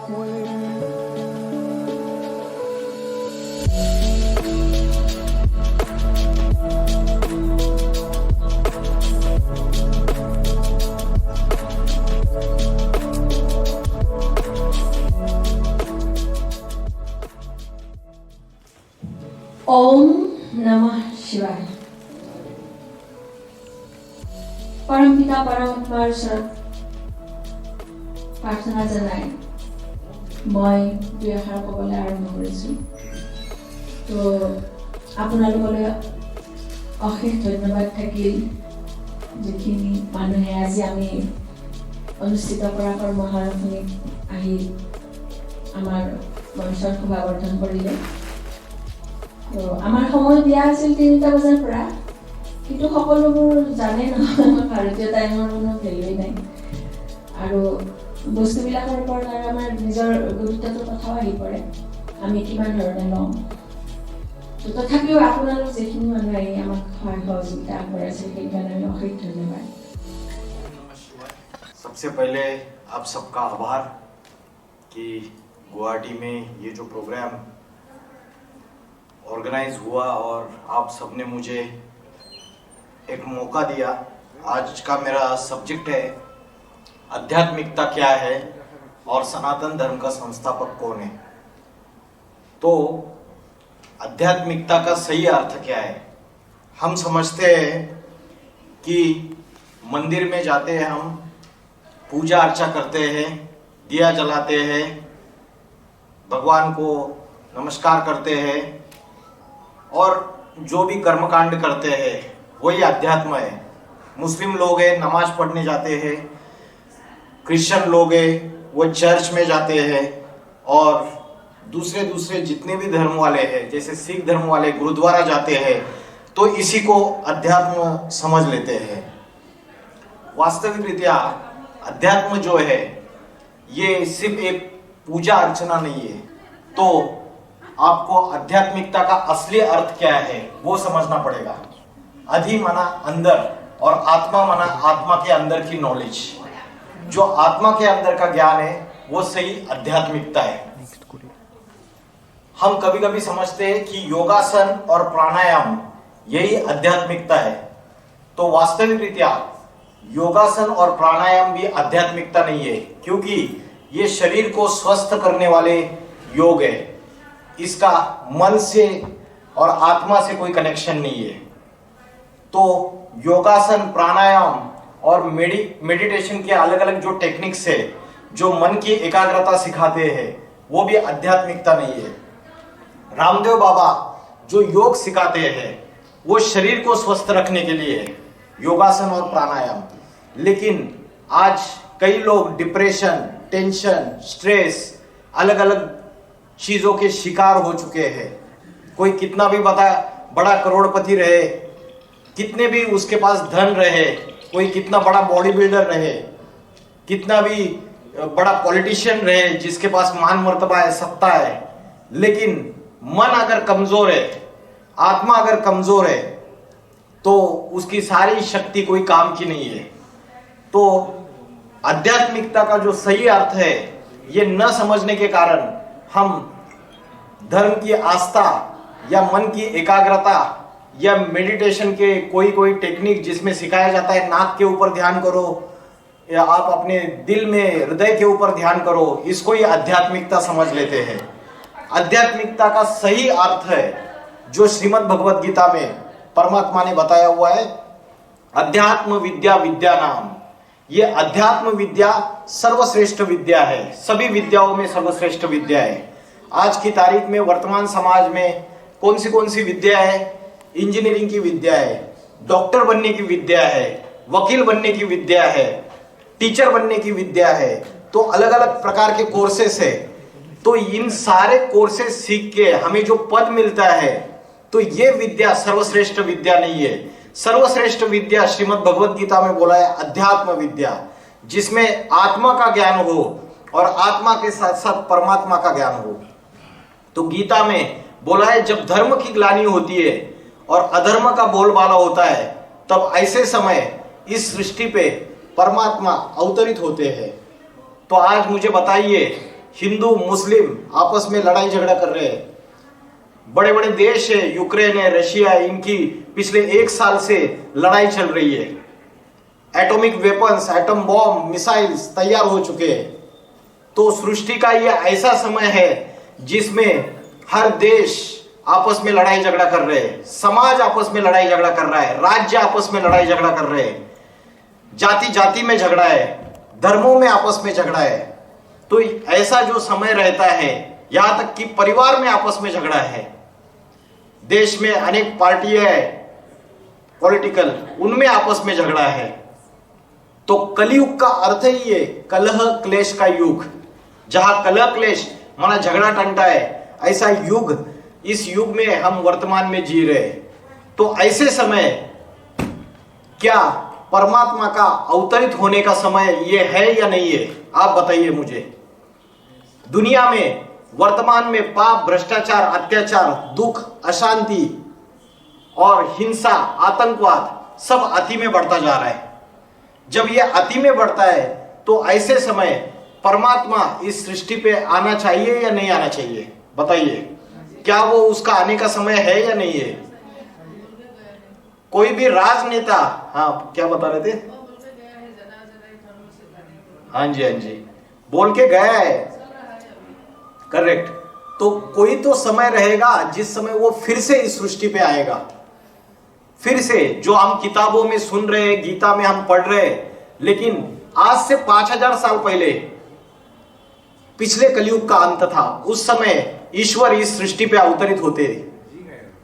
ओम नमः शिवाय। परमपिता परमात्मार प्रार्थना जनाई मैं दुई एषार कबले आरम्भ करिछु। तो आपनालोकले अशेष धन्यवाद থাকিল যিখিনি মানুহে আজি আমি অনুষ্ঠিত কৰা কৰ্মশালাখনিত আহি আমাৰ মঞ্চৰ শোভাবৰ্ধন কৰিলে। তো আমাৰ সময় দিয়া আছিল 3টা বজাৰ পৰা, কিন্তু সকলোবোৰ জানে নহয় ভাৰতীয় টাইমৰ কোনো ভেলুই নাই আৰু বস্তুবিলাকৰ ওপৰত আৰু আমাৰ নিজৰ গুৰুত্বটোৰ কথাও আহি পৰে আমি কিমান ধৰণে লওঁ। তো তথাপিও আপোনালোক যিখিনি মানুহ আহি আমাক সহায় সহযোগিতা আগবঢ়াইছে সেইকাৰণে আমি অশেষ ধন্যবাদ। सबसे पहले आप सबका आभार कि गुवाहाटी में ये जो प्रोग्राम ऑर्गेनाइज हुआ और आप सबने मुझे एक मौका दिया। आज का मेरा सब्जेक्ट है आध्यात्मिकता क्या है और सनातन धर्म का संस्थापक कौन है। तो आध्यात्मिकता का सही अर्थ क्या है? हम समझते हैं कि मंदिर में जाते हैं, हम पूजा अर्चा करते हैं, दिया जलाते हैं, भगवान को नमस्कार करते हैं और जो भी कर्मकांड करते हैं वही अध्यात्म है। मुस्लिम लोग हैं नमाज पढ़ने जाते हैं, क्रिश्चियन लोग हैं वो चर्च में जाते हैं और दूसरे जितने भी धर्म वाले हैं जैसे सिख धर्म वाले गुरुद्वारा जाते हैं, तो इसी को अध्यात्म समझ लेते हैं। वास्तविक रीत्या अध्यात्म जो है ये सिर्फ एक पूजा अर्चना नहीं है। तो आपको आध्यात्मिकता का असली अर्थ क्या है वो समझना पड़ेगा। अधि माना अंदर और आत्मा माना आत्मा के अंदर की नॉलेज। जो आत्मा के अंदर का ज्ञान है वो सही आध्यात्मिकता है। हम कभी कभी समझते हैं कि योगासन और प्राणायाम यही आध्यात्मिकता है। तो वास्तविक रीत्या योगासन और प्राणायाम भी आध्यात्मिकता नहीं है, क्योंकि ये शरीर को स्वस्थ करने वाले योग है। इसका मन से और आत्मा से कोई कनेक्शन नहीं है। तो योगासन, प्राणायाम और मेडिटेशन के अलग अलग जो टेक्निक्स है जो मन की एकाग्रता सिखाते हैं वो भी आध्यात्मिकता नहीं है। रामदेव बाबा जो योग सिखाते हैं वो शरीर को स्वस्थ रखने के लिए है, योगासन और प्राणायाम। लेकिन आज कई लोग डिप्रेशन, टेंशन, स्ट्रेस, अलग अलग चीजों के शिकार हो चुके हैं। कोई कितना भी बड़ा करोड़पति रहे, कितने भी उसके पास धन रहे, कोई कितना बड़ा बॉडी बिल्डर रहे, कितना भी बड़ा पॉलिटिशियन रहे जिसके पास मान मर्तबा है, सत्ता है, लेकिन मन अगर कमजोर है, आत्मा अगर कमजोर है, तो उसकी सारी शक्ति कोई काम की नहीं है। तो आध्यात्मिकता का जो सही अर्थ है ये न समझने के कारण हम धर्म की आस्था या मन की एकाग्रता या मेडिटेशन के कोई टेक्निक जिसमें सिखाया जाता है नाक के ऊपर ध्यान करो या आप अपने दिल में हृदय के ऊपर ध्यान करो, इसको ही आध्यात्मिकता समझ लेते हैं। आध्यात्मिकता का सही अर्थ है जो श्रीमद् भगवत गीता में परमात्मा ने बताया हुआ है, अध्यात्म विद्या विद्या नाम। ये अध्यात्म विद्या सर्वश्रेष्ठ विद्या है, सभी विद्याओं में सर्वश्रेष्ठ विद्या है। आज की तारीख में वर्तमान समाज में कौन सी विद्या है? इंजीनियरिंग की विद्या है, डॉक्टर बनने की विद्या है, वकील बनने की विद्या है, टीचर बनने की विद्या है। तो अलग अलग प्रकार के कोर्सेस है। तो इन सारे कोर्सेस सीख के हमें जो पद मिलता है, तो ये विद्या सर्वश्रेष्ठ विद्या नहीं है। सर्वश्रेष्ठ विद्या श्रीमद् भगवत गीता में बोला है अध्यात्म विद्या, जिसमें आत्मा का ज्ञान हो और आत्मा के साथ साथ परमात्मा का ज्ञान हो। तो गीता में बोला है जब धर्म की ग्लानि होती है और अधर्म का बोलबाला होता है, तब ऐसे समय इस सृष्टि पे परमात्मा अवतरित होते हैं। तो आज मुझे बताइए, हिंदू मुस्लिम आपस में लड़ाई झगड़ा कर रहे हैं। बड़े बड़े देश है, यूक्रेन है, रशिया है, इनकी पिछले 1 साल से लड़ाई चल रही है। Atomic weapons, atom bomb, missiles तैयार हो चुके हैं। तो सृष्टि का यह ऐसा समय है जिसमें हर देश आपस में लड़ाई झगड़ा कर रहे हैं, समाज आपस में लड़ाई झगड़ा कर रहा है, राज्य आपस में लड़ाई झगड़ा कर रहे हैं, जाति जाति में झगड़ा है, धर्मों में आपस में झगड़ा है। तो ऐसा जो समय रहता है, यहां तक कि परिवार में आपस में झगड़ा है, देश में अनेक पार्टियां है पॉलिटिकल, उनमें आपस में झगड़ा है। तो कलयुग का अर्थ ही है कलह क्लेश का युग। जहां कलह क्लेश माना झगड़ा टंटा है, ऐसा युग, इस युग में हम वर्तमान में जी रहे। तो ऐसे समय क्या परमात्मा का अवतरित होने का समय ये है या नहीं है? आप बताइए मुझे। दुनिया में वर्तमान में पाप, भ्रष्टाचार, अत्याचार, दुख, अशांति और हिंसा, आतंकवाद सब अति में बढ़ता जा रहा है। जब यह अति में बढ़ता है तो ऐसे समय परमात्मा इस सृष्टि पे आना चाहिए या नहीं आना चाहिए? बताइए, क्या वो उसका आने का समय है या नहीं है? कोई भी राजनेता, हाँ क्या बता रहे थे? हाँ जी, हाँ जी, बोल के गया है, करेक्ट। तो कोई तो समय रहेगा जिस समय वो फिर से इस सृष्टि पे आएगा। फिर से जो हम किताबों में सुन रहे हैं, गीता में हम पढ़ रहे हैं, लेकिन आज से 5000 साल पहले पिछले कलयुग का अंत था। उस समय ईश्वर इस सृष्टि पे अवतरित होते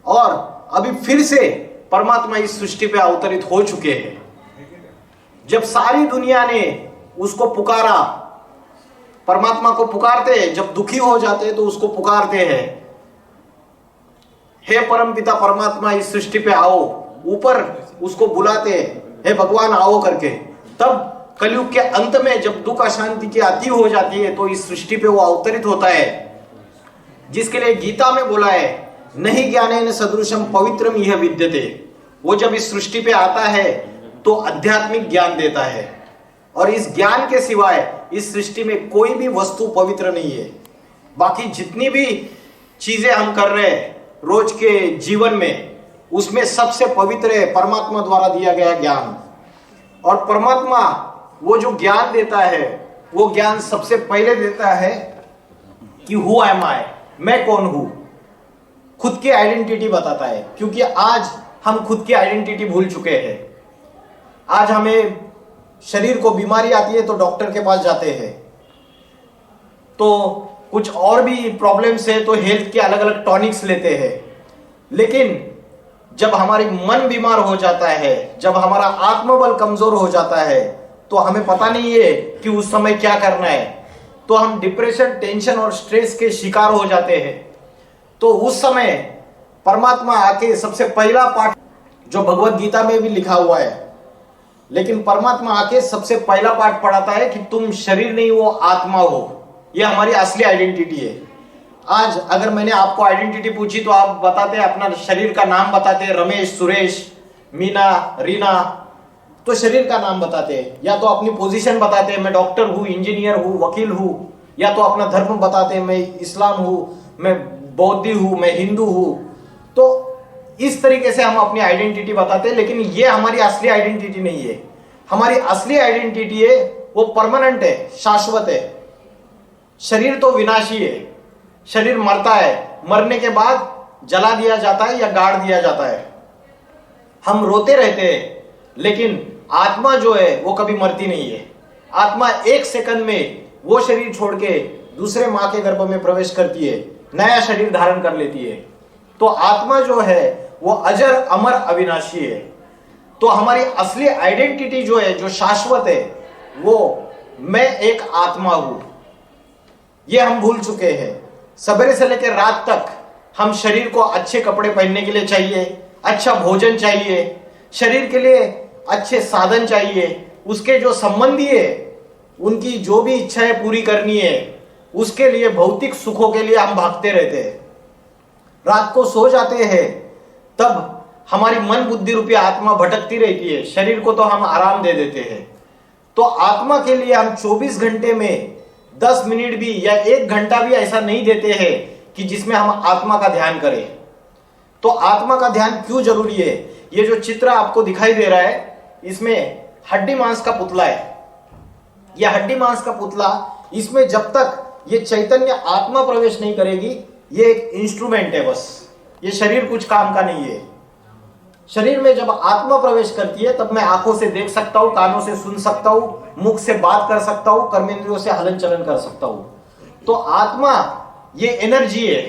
और अभी फिर से परमात्मा इस सृष्टि पे अवतरित हो चुके हैं। जब सारी दुनिया ने उसको पुकारा, परमात्मा को पुकारते हैं, जब दुखी हो जाते हैं तो उसको पुकारते हैं, हे परमपिता परमात्मा इस सृष्टि पे आओ, ऊपर उसको बुलाते हैं, हे भगवान आओ करके। तब कलयुग के अंत में जब दुख अशांति की अति हो जाती है तो इस सृष्टि पे वो अवतरित होता है, जिसके लिए गीता में बोला है नहीं ज्ञानेन सदृशम पवित्रम यह विद्यते। वो जब इस सृष्टि पे आता है तो आध्यात्मिक ज्ञान देता है, और इस ज्ञान के सिवाय इस सृष्टि में कोई भी वस्तु पवित्र नहीं है। बाकी जितनी भी चीजें हम कर रहे हैं रोज के जीवन में, उसमें सबसे पवित्र है परमात्मा द्वारा दिया गया ज्ञान। और परमात्मा वो जो ज्ञान देता है, वो ज्ञान सबसे पहले देता है कि हु एम आई, मैं कौन हूं, खुद की आइडेंटिटी बताता है। क्योंकि आज हम खुद की आइडेंटिटी भूल चुके हैं। आज हमें शरीर को बीमारी आती है तो डॉक्टर के पास जाते हैं, तो कुछ और भी प्रॉब्लम्स है तो हेल्थ के अलग अलग टॉनिक्स लेते हैं। लेकिन जब हमारी मन बीमार हो जाता है, जब हमारा आत्मबल कमजोर हो जाता है, तो हमें पता नहीं है कि उस समय क्या करना है। तो हम डिप्रेशन, टेंशन और स्ट्रेस के शिकार हो जाते हैं। तो उस समय परमात्मा आके सबसे पहला पाठ जो भगवत गीता में भी लिखा हुआ है, लेकिन परमात्मा आके सबसे पहला पाठ पढ़ाता है कि तुम शरीर नहीं वो आत्मा हो। यह हमारी असली आइडेंटिटी है। आज अगर मैंने आपको आइडेंटिटी पूछी तो आप बताते हैं, अपना शरीर का नाम बताते हैं, रमेश, सुरेश, मीना, रीना, तो शरीर का नाम बताते हैं। या तो अपनी पोजीशन बताते हैं, मैं डॉक्टर हूं, इंजीनियर हूं, वकील हूं। या तो अपना धर्म बताते हैं, मैं इस्लाम हूं, मैं बौद्धी हूं, मैं हिंदू हूं। तो इस तरीके से हम अपनी आइडेंटिटी बताते हैं, लेकिन ये हमारी असली आइडेंटिटी नहीं है। हमारी असली आइडेंटिटी है वो परमानेंट है, शाश्वत है। शरीर तो विनाशी है, शरीर मरता है, मरने के बाद जला दिया जाता है या गाड़ दिया जाता है। हम रोते रहते हैं, लेकिन आत्मा जो है वो कभी मरती नहीं है। आत्मा 1 सेकंड में वो शरीर छोड़ के दूसरे मां के गर्भ में प्रवेश करती है, नया शरीर धारण कर लेती है। तो आत्मा जो है वो अजर, अमर, अविनाशी है। तो हमारी असली आइडेंटिटी जो है, जो शाश्वत है, वो मैं एक आत्मा हूं, ये हम भूल चुके हैं। सवेरे से लेकर रात तक हम शरीर को अच्छे कपड़े पहनने के लिए चाहिए, अच्छा भोजन चाहिए, शरीर के लिए अच्छे साधन चाहिए, उसके जो संबंधी है उनकी जो भी इच्छाएं पूरी करनी है, उसके लिए भौतिक सुखों के लिए हम भागते रहते हैं। रात को सो जाते हैं, तब हमारी मन बुद्धि रूपी आत्मा भटकती रहती है, शरीर को तो हम आराम दे देते हैं। तो आत्मा के लिए हम 24 घंटे में 10 मिनट भी या 1 घंटा भी ऐसा नहीं देते हैं कि जिसमें हम आत्मा का ध्यान करें। तो आत्मा का ध्यान क्यों जरूरी है? ये जो चित्र आपको दिखाई दे रहा है, इसमें हड्डी मांस का पुतला है। यह हड्डी मांस का पुतला, इसमें जब तक ये चैतन्य आत्मा प्रवेश नहीं करेगी, ये एक इंस्ट्रूमेंट है बस। ये शरीर कुछ काम का नहीं है। शरीर में जब आत्मा प्रवेश करती है, तब मैं आंखों से देख सकता हूं, कानों से सुन सकता हूं, मुख से बात कर सकता हूं, कर्मेंद्रियों से हलन चलन कर सकता हूं। तो आत्मा ये एनर्जी है,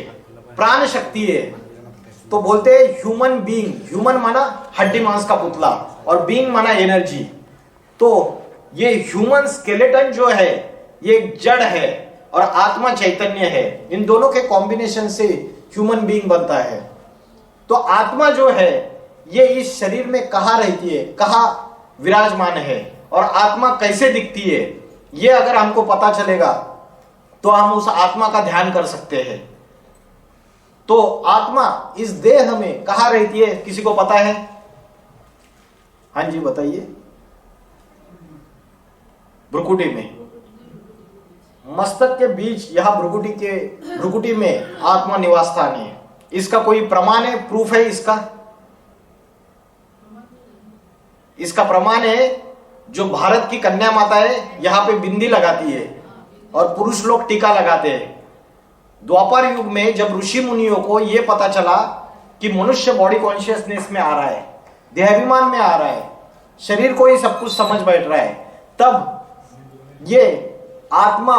प्राण शक्ति है। तो बोलते हैं ह्यूमन बीइंग। ह्यूमन माना हड्डी मांस का पुतला और बीइंग माना एनर्जी। तो ये ह्यूमन स्केलेटन जो है ये एक जड़ है और आत्मा चैतन्य है। इन दोनों के कॉम्बिनेशन से ह्यूमन बीइंग बनता है। तो आत्मा जो है ये इस शरीर में कहाँ रहती है, कहाँ विराजमान है और आत्मा कैसे दिखती है, ये अगर हमको पता चलेगा तो हम उस आत्मा का ध्यान कर सकते हैं। तो आत्मा इस देह में कहाँ रहती है, किसी को पता है? हाँ जी बताइए। भ्रुकुटी में, मस्तक के बीच, यहां भ्रुकुटी में आत्मा निवास स्थान है। इसका कोई प्रमाण है, प्रूफ है इसका प्रमाण है जो भारत की कन्या माता है, यहां पे बिंदी लगाती है और पुरुष लोग टीका लगाते हैं। द्वापर युग में जब ऋषि मुनियों को यह पता चला कि मनुष्य बॉडी कॉन्शियसनेस में आ रहा है, देहाभिमान में आ रहा है, शरीर को ही सब कुछ समझ बैठ रहा है, तब ये आत्मा,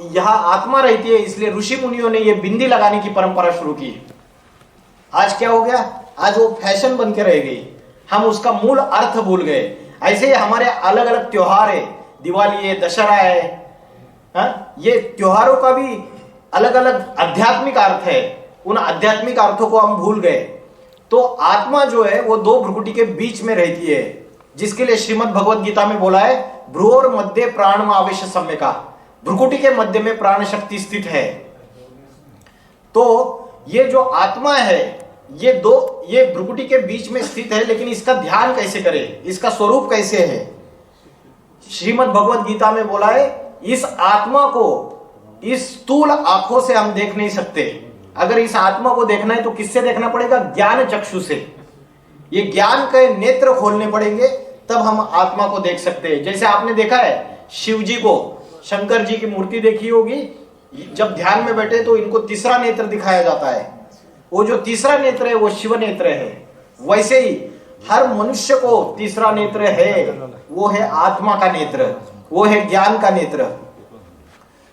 यहां आत्मा रहती है, इसलिए ऋषि मुनियों ने यह बिंदी लगाने की परंपरा शुरू की। आज क्या हो गया? आज वो फैशन बन के रह गई, हम उसका मूल अर्थ भूल गए। ऐसे ही हमारे अलग अलग त्योहार है, दिवाली है, दशहरा है, ये त्योहारों का भी अलग अलग आध्यात्मिक अर्थ है। उन आध्यात्मिक अर्थों को हम भूल गए। तो आत्मा जो है वो दो भ्रुकुटी के बीच में रहती है, जिसके लिए श्रीमद् भगवद गीता में बोला है भ्रूर मध्य प्राण आवेश सम्यका। भ्रुकुटी के मध्य में प्राण शक्ति स्थित है। तो ये जो आत्मा है ये भ्रुकुटी के बीच में स्थित है, लेकिन इसका ध्यान कैसे करें, इसका स्वरूप कैसे है? श्रीमद् भगवद गीता में बोला है इस आत्मा को इस स्थूल आंखों से हम देख नहीं सकते। अगर इस आत्मा को देखना है तो किससे देखना पड़ेगा? ज्ञान चक्षु से। ये ज्ञान के नेत्र खोलने पड़ेंगे, तब हम आत्मा को देख सकते हैं। जैसे आपने देखा है शिव जी को, शंकर जी की मूर्ति देखी होगी, जब ध्यान में बैठे तो इनको तीसरा नेत्र दिखाया जाता है। वो जो तीसरा नेत्र है वो शिव नेत्र है। वैसे ही हर मनुष्य को तीसरा नेत्र है, वो है आत्मा का नेत्र, वो है ज्ञान का नेत्र।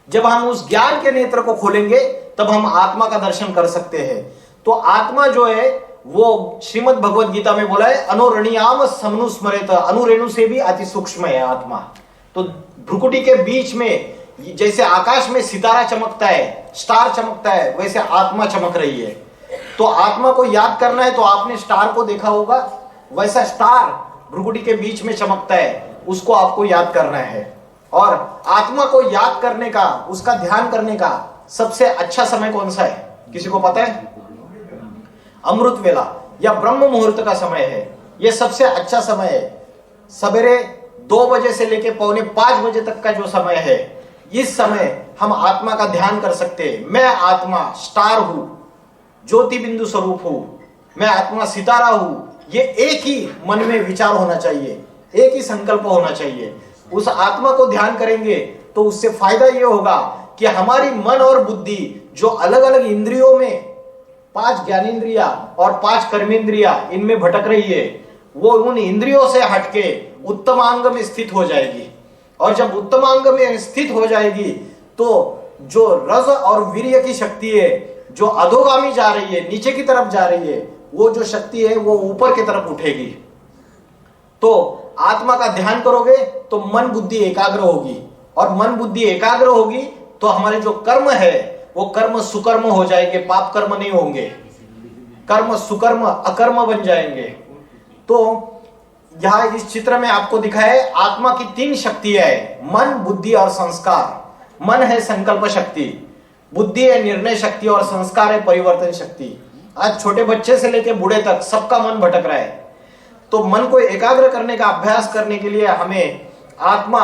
जब हम उस ज्ञान के नेत्र को खोलेंगे तब हम आत्मा का दर्शन कर सकते हैं। तो आत्मा जो है वो श्रीमद् भगवद गीता में बोला है अनुरणियाम समनुस्मरेत, अनुरेणु से भी अति सूक्ष्म है आत्मा। तो भ्रुकुटी के बीच में जैसे आकाश में सितारा चमकता है, स्टार चमकता है, वैसे आत्मा चमक रही है। तो आत्मा को याद करना है तो आपने स्टार को देखा होगा, वैसा स्टार भ्रुकुटी के बीच में चमकता है, उसको आपको याद करना है। और आत्मा को याद करने का, उसका ध्यान करने का सबसे अच्छा समय कौन सा है, किसी को पता है? अमृत वेला या ब्रह्म मुहूर्त का समय है। यह सबसे अच्छा समय है। सवेरे 2 बजे से लेकर 4:45 बजे तक का जो समय है, इस समय हम आत्मा का ध्यान कर सकते हैं। मैं आत्मा स्टार हूं, ज्योति बिंदु स्वरूप हूं, मैं आत्मा सितारा हूं। ये एक ही मन में विचार होना चाहिए, एक ही संकल्प होना चाहिए। उस आत्मा को ध्यान करेंगे तो उससे फायदा यह होगा कि हमारी मन और बुद्धि जो अलग अलग इंद्रियों में 5 ज्ञानेंद्रिया और 5 कर्मेंद्रिया इनमें भटक रही है, वो उन इंद्रियों से हटके उत्तमांग में स्थित हो जाएगी। और जब उत्तमांग में स्थित हो जाएगी तो जो रज और वीर्य की शक्ति है, जो अधोगामी जा रही है, नीचे की तरफ जा रही है, वो जो शक्ति है वो ऊपर की तरफ उठेगी। तो आत्मा का ध्यान करोगे तो मन बुद्धि एकाग्र होगी, और मन बुद्धि एकाग्र होगी तो हमारे जो कर्म है वो कर्म सुकर्म हो जाएंगे, पाप कर्म नहीं होंगे, कर्म सुकर्म अकर्म बन जाएंगे। तो यहां इस चित्र में आपको दिखाया है आत्मा की 3 शक्तियां है, मन, बुद्धि और संस्कार। मन है संकल्प शक्ति, बुद्धि है निर्णय शक्ति और संस्कार है परिवर्तन शक्ति। आज छोटे बच्चे से लेकर बूढ़े तक सबका मन भटक रहा है। तो मन को एकाग्र करने का अभ्यास करने के लिए हमें आत्मा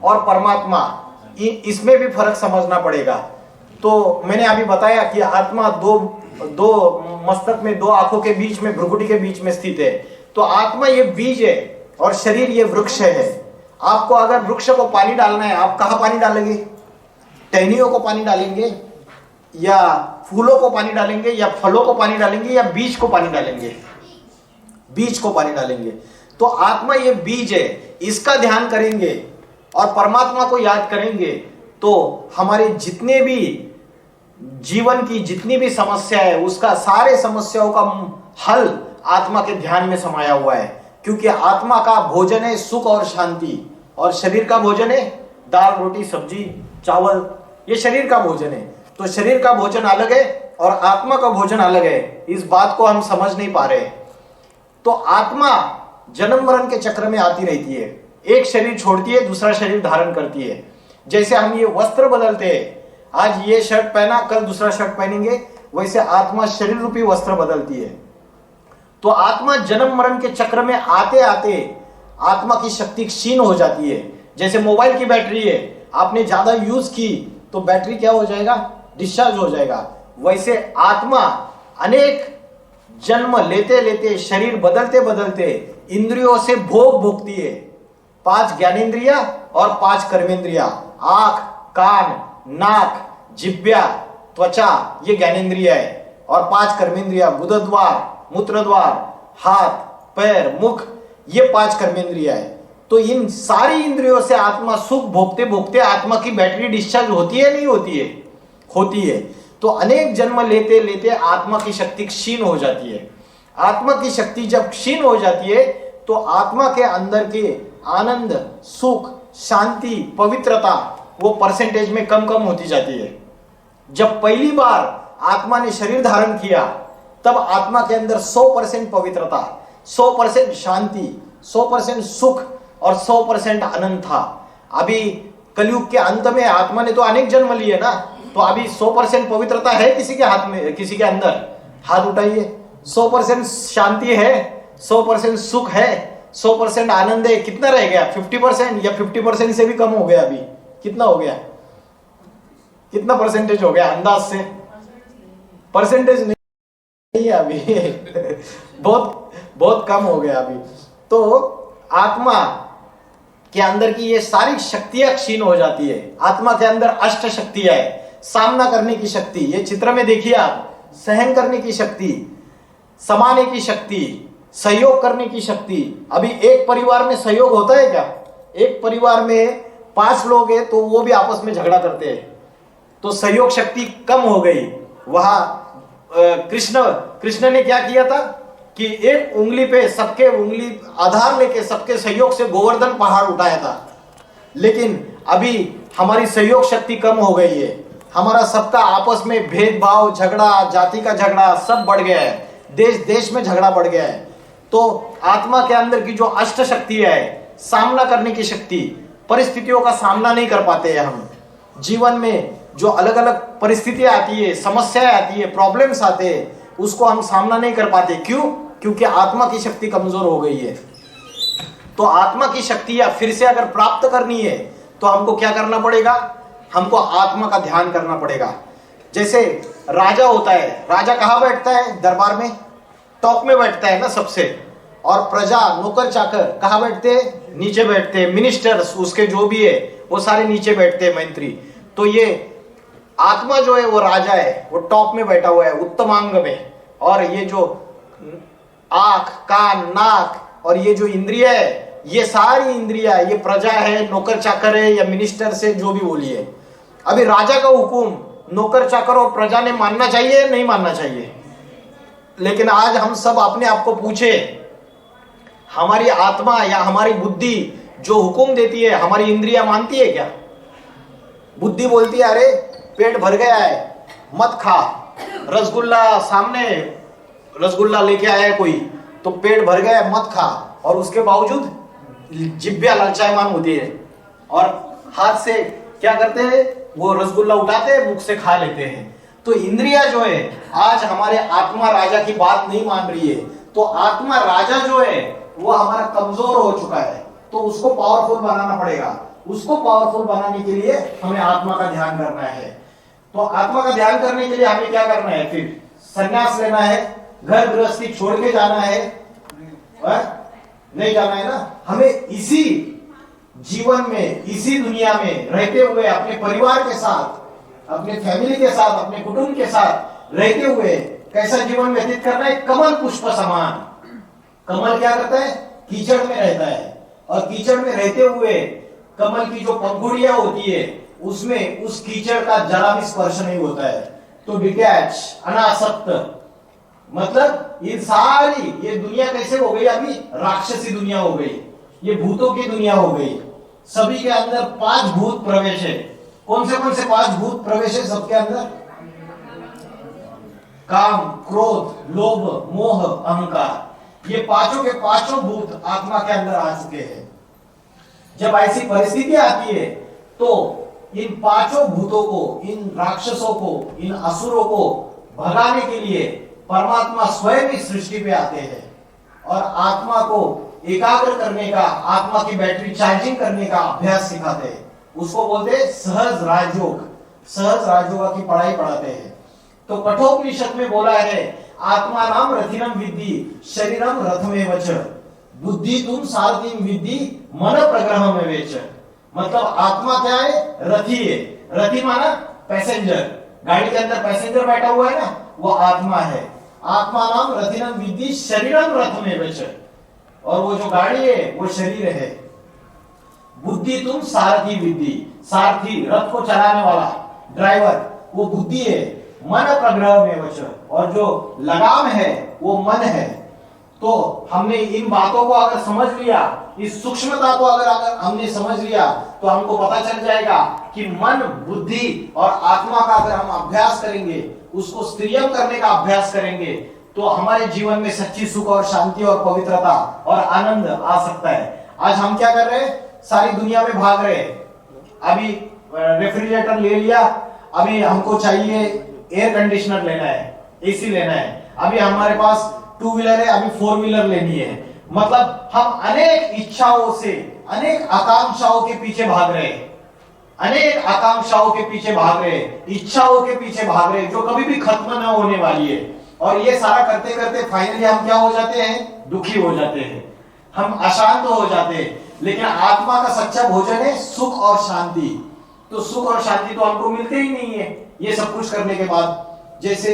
और परमात्मा इसमें भी फर्क समझना पड़ेगा। तो मैंने अभी बताया कि आत्मा दो मस्तक में, दो आंखों के बीच में, भ्रुकुटी के बीच में स्थित है। तो आत्मा ये बीज है और शरीर ये वृक्ष है। आपको अगर वृक्ष को पानी डालना है, आप कहाँ पानी डालेंगे? टहनियों को पानी डालेंगे, या फूलों को पानी डालेंगे, या फलों को पानी डालेंगे, या बीज को पानी डालेंगे? बीज को पानी डालेंगे। तो आत्मा ये बीज है, इसका ध्यान करेंगे और परमात्मा को याद करेंगे तो हमारे जितने भी जीवन की जितनी भी समस्या है, उसका सारे समस्याओं का हल आत्मा के ध्यान में समाया हुआ है। क्योंकि आत्मा का भोजन है सुख और शांति, और शरीर का भोजन है दाल रोटी सब्जी चावल, ये शरीर का भोजन है। तो शरीर का भोजन अलग है और आत्मा का भोजन अलग है। इस बात को हम समझ नहीं पा रहे। तो आत्मा जन्म मरण के चक्र में आती रहती है, एक शरीर छोड़ती है, दूसरा शरीर धारण करती है। जैसे हम ये वस्त्र बदलते हैं, आज ये शर्ट पहना, कल दूसरा शर्ट पहनेंगे, वैसे आत्मा शरीर रूपी वस्त्र बदलती है। तो आत्मा जन्म मरण के चक्र में आते आते आत्मा की शक्ति क्षीण हो जाती है। जैसे मोबाइल की बैटरी है, आपने ज्यादा यूज की तो बैटरी क्या हो जाएगा? डिस्चार्ज हो जाएगा। वैसे आत्मा अनेक जन्म लेते लेते, शरीर बदलते बदलते इंद्रियों से भोग भोगती है। 5 ज्ञानेंद्रिया और 5 कर्मेंद्रिया, आंख, कान, नाक, जिह्वा, त्वचा, ये ज्ञानेंद्रिया है। और 5 कर्मेंद्रिया, गुदद्वार, मूत्रद्वार, हाथ, पैर, मुख, ये 5 कर्मेंद्रिया है। तो इन सारी इंद्रियों से आत्मा सुख भोगते भोगते आत्मा की बैटरी डिस्चार्ज होती है, नहीं होती है? होती है। तो अनेक जन्म लेते लेते आत्मा की शक्ति क्षीण हो जाती है। आत्मा की शक्ति जब क्षीण हो जाती है तो आत्मा के अंदर के आनंद, सुख, शांति, पवित्रता वो परसेंटेज में कम कम होती जाती है। जब पहली बार आत्मा ने शरीर धारण किया तब आत्मा के अंदर 100% पवित्रता, 100% शांति, 100% सुख और 100% आनंद था। अभी कलयुग के अंत में आत्मा ने तो अनेक जन्म लिए ना, तो अभी 100% पवित्रता है किसी के हाथ में, किसी के अंदर? हाथ उठाइए। 100% शांति है, 100% सुख है, 100% आनंद है। कितना रह गया? 50% या 50% से भी कम हो गया? अभी कितना हो गया? कितना परसेंटेज हो गया अंदाज से? परसेंटेज नहीं है अभी बहुत बहुत कम हो गया अभी। तो आत्मा के अंदर की ये सारी शक्तियां क्षीण हो जाती है। आत्मा के अंदर अष्ट शक्तियां है। सामना करने की शक्ति, ये चित्र में देखिए आप, सहन करने की शक्ति, समाने की शक्ति, सहयोग करने की शक्ति। अभी एक परिवार में सहयोग होता है क्या? एक परिवार में 5 लोग हैं तो वो भी आपस में झगड़ा करते हैं, तो सहयोग शक्ति कम हो गई। वहां कृष्ण ने क्या किया था कि एक उंगली पे सबके उंगली आधार लेके सबके सहयोग से गोवर्धन पहाड़ उठाया था। लेकिन अभी हमारी सहयोग शक्ति कम हो गई है। हमारा सबका आपस में भेदभाव, झगड़ा, जाति का झगड़ा सब बढ़ गया है। देश देश में झगड़ा बढ़ गया है। तो आत्मा के अंदर की जो अष्ट शक्ति है, सामना करने की शक्ति, परिस्थितियों का सामना नहीं कर पाते हैं हम। जीवन में जो अलग अलग परिस्थितियां आती है, समस्याएं आती है, प्रॉब्लम्स आते हैं, उसको हम सामना नहीं कर पाते। क्यों? क्योंकि आत्मा की शक्ति कमजोर हो गई है। तो आत्मा की शक्ति या फिर से अगर प्राप्त करनी है तो हमको क्या करना पड़ेगा? हमको आत्मा का ध्यान करना पड़ेगा। जैसे राजा होता है, राजा कहाँ बैठता है? दरबार में टॉप में बैठता है ना सबसे। और प्रजा, नौकर चाकर कहाँ बैठते हैं? नीचे बैठते हैं। मिनिस्टर्स उसके जो भी है वो सारे नीचे बैठते हैं, मंत्री। तो ये आत्मा जो है वो राजा है, वो टॉप में बैठा हुआ है, उत्तमांग में। और ये जो आंख, कान, नाक और ये जो इंद्रिया है, ये सारी इंद्रिया, ये प्रजा है, नौकर चाकर है या मिनिस्टर से जो भी बोलिए। अभी राजा का हुकुम नौकर चाकर और प्रजा ने मानना चाहिए नहीं मानना चाहिए? लेकिन आज हम सब अपने आप को पूछे, हमारी आत्मा या हमारी बुद्धि जो हुकुम देती है, हमारी इंद्रिया मानती है क्या? बुद्धि बोलती है अरे पेट भर गया है, मत खा। रसगुल्ला सामने, रसगुल्ला लेके आया है कोई, तो पेट भर गया है, मत खा। और उसके बावजूद जिह्वा ललचायमान होती है और हाथ से क्या करते हैं? वो रसगुल्ला उठाते हैं, मुख से खा लेते हैं। तो इंद्रिया जो है, आज हमारे आत्मा राजा की बात नहीं मान रही है। तो आत्मा राजा जो है वो हमारा कमजोर हो चुका है, तो उसको पावरफुल बनाना पड़ेगा, उसको पावरफुल बनाने के लिए हमें आत्मा का ध्यान करना है। तो आत्मा का ध्यान करने के लिए हमें क्या करना है? फिर संन्यास लेना है, घर गृहस्थी छोड़ के जाना है, नहीं जाना है ना। हमें इसी जीवन में, इसी दुनिया में रहते हुए अपने परिवार के साथ, अपने फैमिली के साथ, अपने कुटुंब के साथ रहते हुए कैसा जीवन व्यतीत करना है? कमल पुष्प समान। कमल क्या करता है? कीचड़ में रहता है, और कीचड़ में रहते हुए कमल की जो पंखुड़ियां होती है उसमें उस कीचड़ का जरा भी स्पर्श नहीं होता है। तो डिटैच, अनासक्त, मतलब ये सारी ये दुनिया कैसे हो गई? अभी राक्षसी दुनिया हो गई, ये भूतों की दुनिया हो गई। सभी के अंदर 5 भूत प्रवेश है। कौन से 5 भूत प्रवेश है सबके अंदर? काम, क्रोध, लोभ, मोह, अहंकार। ये पांचों के पांचों भूत आत्मा के अंदर आ चुके हैं। जब ऐसी परिस्थिति आती है तो इन पांचों भूतों को, इन राक्षसों को, इन असुरों को भगाने के लिए परमात्मा स्वयं इस सृष्टि पे आते हैं और आत्मा को एकाग्र करने का, आत्मा की बैटरी चार्जिंग करने का अभ्यास सिखाते हैं। उसको बोलते हैं सहज राजयोग। सहज राजयोग की पढ़ाई पढ़ाते हैं। तो कठोपनिषद में बोला है, आत्मा नाम रथिनम विद्धि शरीरम रथमेव च बुद्धि तुम सारथिम विद्धि मन प्रग्रह में वेच। मतलब आत्मा क्या है? रथी है। रथी माना पैसेंजर, गाड़ी के अंदर पैसेंजर बैठा हुआ है ना, वो आत्मा है। आत्मा नाम रथिनम विद्धि शरीरम रथमेव च, और वो जो गाड़ी है वो शरीर है। बुद्धि तुम सारथी विद्धि, सारथी रथ को चलाने वाला ड्राइवर वो बुद्धि है। मन प्रग्रह में वच, और जो लगाम है वो मन है। तो हमने इन बातों को अगर समझ लिया, इस सूक्ष्मता को अगर हमने समझ लिया, तो हमको पता चल जाएगा कि मन, बुद्धि और आत्मा का अगर हम अभ्यास करेंगे, उसको स्त्रियम करने का अभ्यास करेंगे, तो हमारे जीवन में सच्ची सुख और शांति और पवित्रता और आनंद आ सकता है। आज हम क्या कर रहे हैं? सारी दुनिया में भाग रहे हैं। अभी रेफ्रिजरेटर ले लिया, अभी हमको चाहिए एयर कंडीशनर लेना है, एसी लेना है। अभी हमारे पास 2 व्हीलर है, अभी 4 व्हीलर लेनी है। मतलब हम अनेक इच्छाओं से, अनेक आकांक्षाओं के पीछे भाग रहे हैं, अनेक आकांक्षाओं के पीछे भाग रहे हैं, इच्छाओं के पीछे भाग रहे हैं, जो कभी भी खत्म न होने वाली है। और ये सारा करते करते फाइनली हम क्या हो जाते हैं? दुखी हो जाते हैं, हम अशांत हो जाते हैं। लेकिन आत्मा का सच्चा भोजन है सुख और शांति। तो सुख और शांति तो हमको मिलते ही नहीं है ये सब कुछ करने के बाद। जैसे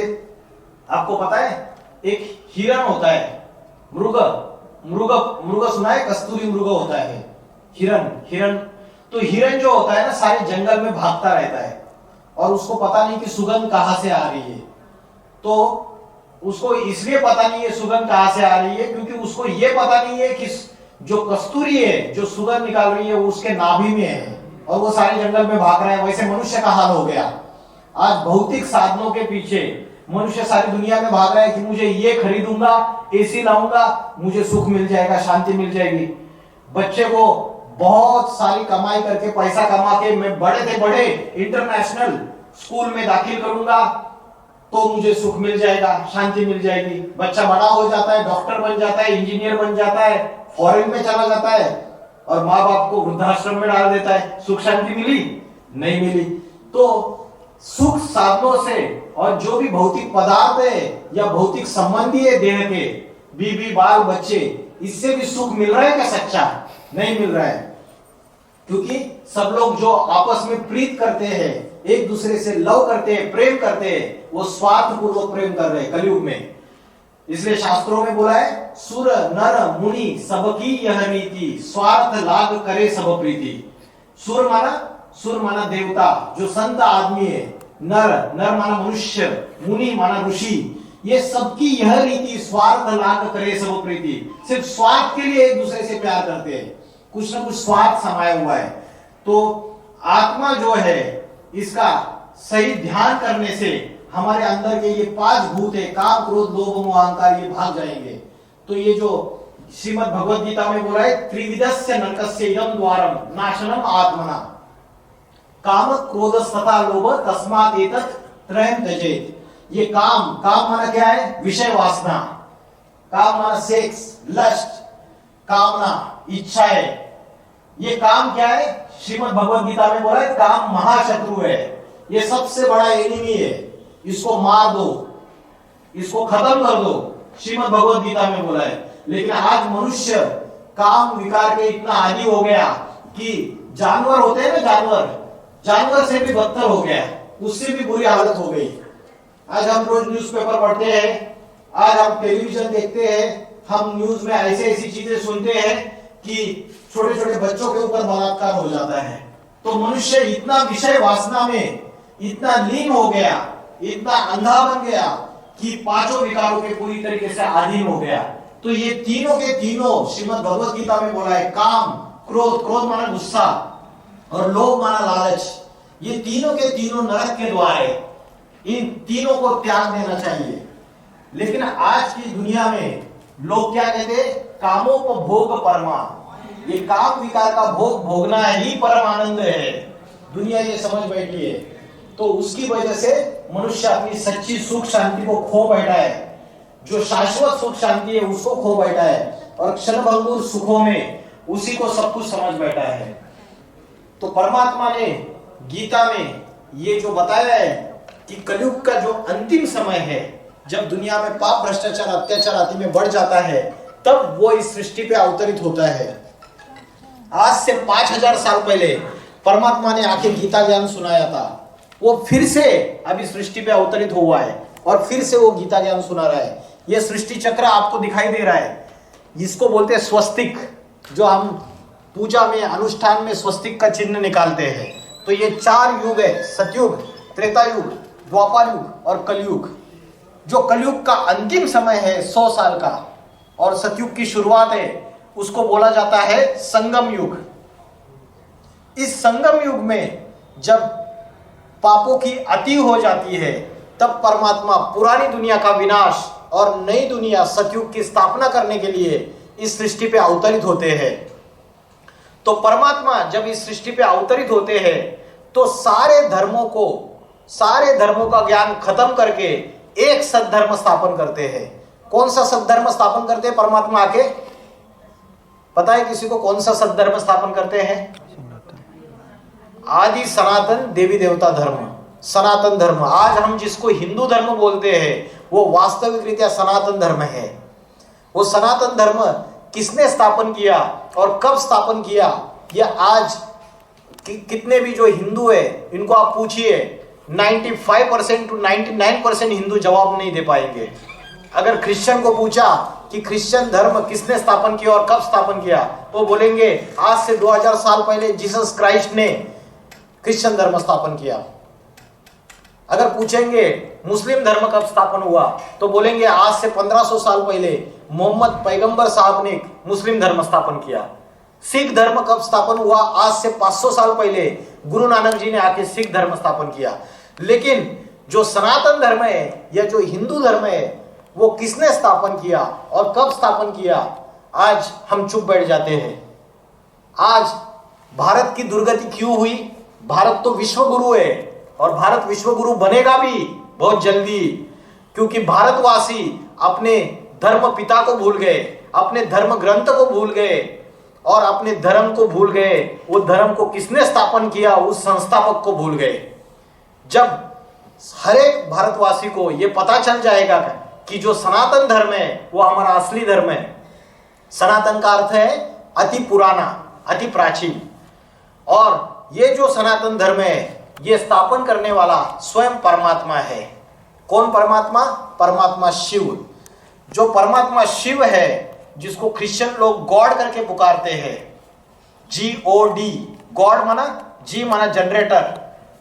आपको पता है, एक हिरण होता है, मृग सुना है? कस्तूरी मृग होता है हिरण। तो हिरण जो होता है ना, सारे जंगल में भागता रहता है और उसको पता नहीं कि सुगंध कहां से आ रही है। तो उसको इसलिए पता नहीं है सुगंध कहां से आ रही है, क्योंकि उसको यह पता नहीं है कि जो कस्तूरी है, जो सुगंध निकाल रही है, वो उसके नाभि में है और वो सारे जंगल में भाग रहा है। वैसे मनुष्य का हाल हो गया। आज भौतिक साधनों के पीछे मनुष्य सारी दुनिया में भाग रहा है कि मुझे ये खरीदूंगा, एसी लाऊंगा, मुझे सुख मिल जाएगा, शांति मिल जाएगी। बच्चे को बहुत सारी कमाई करके, पैसा कमा के मैं बड़े से बड़े इंटरनेशनल स्कूल में दाखिल करूंगा तो मुझे सुख मिल जाएगा, शांति मिल जाएगी। बच्चा बड़ा हो जाता है, डॉक्टर बन जाता है, इंजीनियर बन जाता है, फॉरेन में चला जाता है और माँ बाप को वृद्धाश्रम में डाल देता है। सुख शांति मिली? नहीं मिली। तो सुख साधनों से और जो भी भौतिक पदार्थ है या भौतिक संबंधी है देह के, बीवी बाल बच्चे, इससे भी सुख मिल रहा है क्या सच्चा? नहीं मिल रहा है। क्योंकि सब लोग जो आपस में प्रीत करते हैं, एक दूसरे से लव करते हैं, प्रेम करते हैं, वो स्वार्थ पूर्वक प्रेम कर रहे हैं कलयुग में। इसलिए शास्त्रों में बोला है, सुर नर मुनि सबकी यह रीति, स्वार्थ लाग करे सब प्रीति। सुर माना देवता, जो संत आदमी है। नर माना मनुष्य, मुनि माना ऋषि। ये सबकी यह रीति, स्वार्थ लाग करे सब प्रीति। सिर्फ स्वार्थ के लिए एक दूसरे से प्यार करते हैं, कुछ ना कुछ स्वार्थ समाया हुआ है। तो आत्मा जो है, इसका सही ध्यान करने से हमारे अंदर के ये 5 भूत है, काम क्रोध लोभ मोह अहंकार, ये भाग जाएंगे। तो ये जो श्रीमद् भगवद गीता में बोला है, त्रिविधस्य नरकस्य इदं द्वारम नाशनम आत्मना, काम क्रोध तथा लोभ तस्मात् एतत् त्रयं त्यजेत। ये काम माना क्या है? विषय वासना। काम माना सेक्स, लस्ट, कामना, इच्छा है। ये काम क्या है? श्रीमद् भगवद गीता में बोला है काम महाशत्रु है, ये सबसे बड़ा एनिमी है, इसको मार दो, इसको खत्म कर दो, श्रीमद् भगवद गीता में बोला है। लेकिन आज मनुष्य काम विकार के इतना आदी हो गया कि जानवर होते हैं ना, जानवर से भी बदतर हो गया, उससे भी बुरी हालत हो गई। आज हम रोज न्यूज़पेपर पढ़ते हैं, आज हम टेलीविजन देखते हैं, हम न्यूज में ऐसी चीजें सुनते हैं कि छोटे छोटे बच्चों के ऊपर बलात्कार हो जाता है। तो मनुष्य इतना विषय वासना में इतना लीन हो गया, इतना अंधा बन गया कि पांचों विकारों के पूरी तरीके से अधीन हो गया। तो ये तीनों के तीनों श्रीमद् भगवद गीता में बोला है, काम, क्रोध माना गुस्सा और लोभ माना लालच, ये तीनों के तीनों नरक के द्वार है, इन तीनों को त्याग देना चाहिए। लेकिन आज की दुनिया में लोग क्या कहते हैं? कामोपभोग परमा, ये काम विकार का भोग भोगना ही परम आनंद है, दुनिया ये समझ बैठी है। तो उसकी वजह से मनुष्य अपनी सच्ची सुख शांति को खो बैठा है, जो शाश्वत सुख शांति है उसको खो बैठा है, और क्षणभंगुर सुखों में उसी को सब कुछ समझ बैठा है। तो परमात्मा ने गीता में ये जो बताया है कि कलयुग का जो अंतिम समय है, जब दुनिया में पाप, भ्रष्टाचार, अत्याचार अति में बढ़ जाता है, तब वो इस सृष्टि पे अवतरित होता है। आज से 5000 साल पहले परमात्मा ने आके गीता ज्ञान सुनाया था, वो फिर से अभी सृष्टि पे अवतरित हुआ है और फिर से वो गीता ज्ञान सुना रहा है। ये सृष्टि चक्र आपको दिखाई दे रहा है, जिसको बोलते हैं स्वस्तिक, जो हम पूजा में, अनुष्ठान में स्वस्तिक का चिन्ह निकालते हैं। तो ये 4 युग है, सतयुग, त्रेता युग, द्वापर युग और कलयुग। जो कलयुग का अंतिम समय है 100 साल का, और सतयुग की शुरुआत है, उसको बोला जाता है संगम युग। इस संगम युग में जब पापों की अति हो जाती है, तब परमात्मा पुरानी दुनिया का विनाश और नई दुनिया सतयुग की स्थापना करने के लिए इस सृष्टि पे अवतरित होते हैं। तो परमात्मा जब इस सृष्टि पे अवतरित होते हैं, तो सारे धर्मों का ज्ञान खत्म करके एक सद्धर्म स्थापन करते हैं। कौन सा सद्धर्म स्थापन करते हैं परमात्मा आके? पता है किसी को कौन सा सद्धर्म स्थापन करते हैं? आदि सनातन देवी देवता धर्म, सनातन धर्म। आज हम जिसको हिंदू धर्म बोलते हैं, वो वास्तविक रीत्या सनातन धर्म है। वो सनातन धर्म किसने स्थापन किया और कब स्थापन किया, ये आज कितने भी जो हिंदू है इनको आप पूछिए, 95% to 99% हिंदू जवाब नहीं दे पाएंगे। अगर क्रिश्चियन को पूछा कि क्रिश्चियन धर्म किसने स्थापन किया और कब स्थापन किया, तो बोलेंगे आज से 2000 साल पहले जीसस क्राइस्ट ने क्रिश्चियन धर्म स्थापन किया। अगर पूछेंगे मुस्लिम धर्म कब स्थापन हुआ, तो बोलेंगे आज से 1500 साल पहले मोहम्मद पैगंबर साहब ने मुस्लिम धर्म स्थापन किया। सिख धर्म कब स्थापन हुआ? आज से 500 साल पहले गुरु नानक जी ने आके सिख धर्म स्थापन किया। लेकिन जो सनातन धर्म है या जो हिंदू धर्म है, वो किसने स्थापन किया और कब स्थापन किया, आज हम चुप बैठ जाते हैं। आज भारत की दुर्गति क्यों हुई? भारत तो विश्व गुरु है और भारत विश्व गुरु बनेगा भी बहुत जल्दी, क्योंकि भारतवासी अपने धर्म पिता को भूल गए, अपने धर्म ग्रंथ को भूल गए और अपने धर्म को भूल गए। वो धर्म को किसने स्थापन किया, उस संस्थापक को भूल गए। जब हर एक भारतवासी को ये पता चल जाएगा कि जो सनातन धर्म है वो हमारा असली धर्म है। सनातन का अर्थ है अति पुराना, अति प्राचीन, और ये जो सनातन धर्म है ये स्थापन करने वाला स्वयं परमात्मा है। कौन परमात्मा? परमात्मा शिव। जो परमात्मा शिव है, जिसको क्रिश्चियन लोग गॉड करके पुकारते हैं, GOD, गॉड माना, जी माना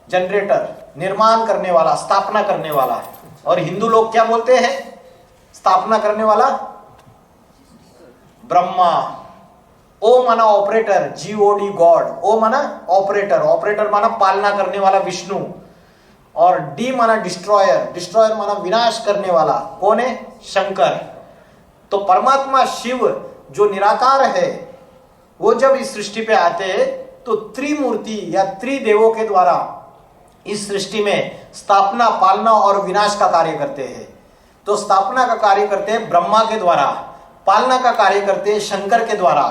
जनरेटर, निर्माण करने वाला, स्थापना करने वाला। और हिंदू लोग क्या बोलते हैं स्थापना करने वाला? ब्रह्मा। ओ माना ऑपरेटर, GOD गॉड। ओ माना ऑपरेटर माना पालना करने वाला विष्णु, और डी माना डिस्ट्रॉयर माना विनाश करने वाला। कौन है? शंकर। तो परमात्मा शिव जो निराकार है, वो जब इस सृष्टि पे आते हैं तो त्रिमूर्ति या त्रिदेवों के द्वारा इस सृष्टि में स्थापना, पालना और विनाश का कार्य करते हैं। तो स्थापना का कार्य करते हैं ब्रह्मा के द्वारा, पालना का कार्य करते हैं शंकर के द्वारा,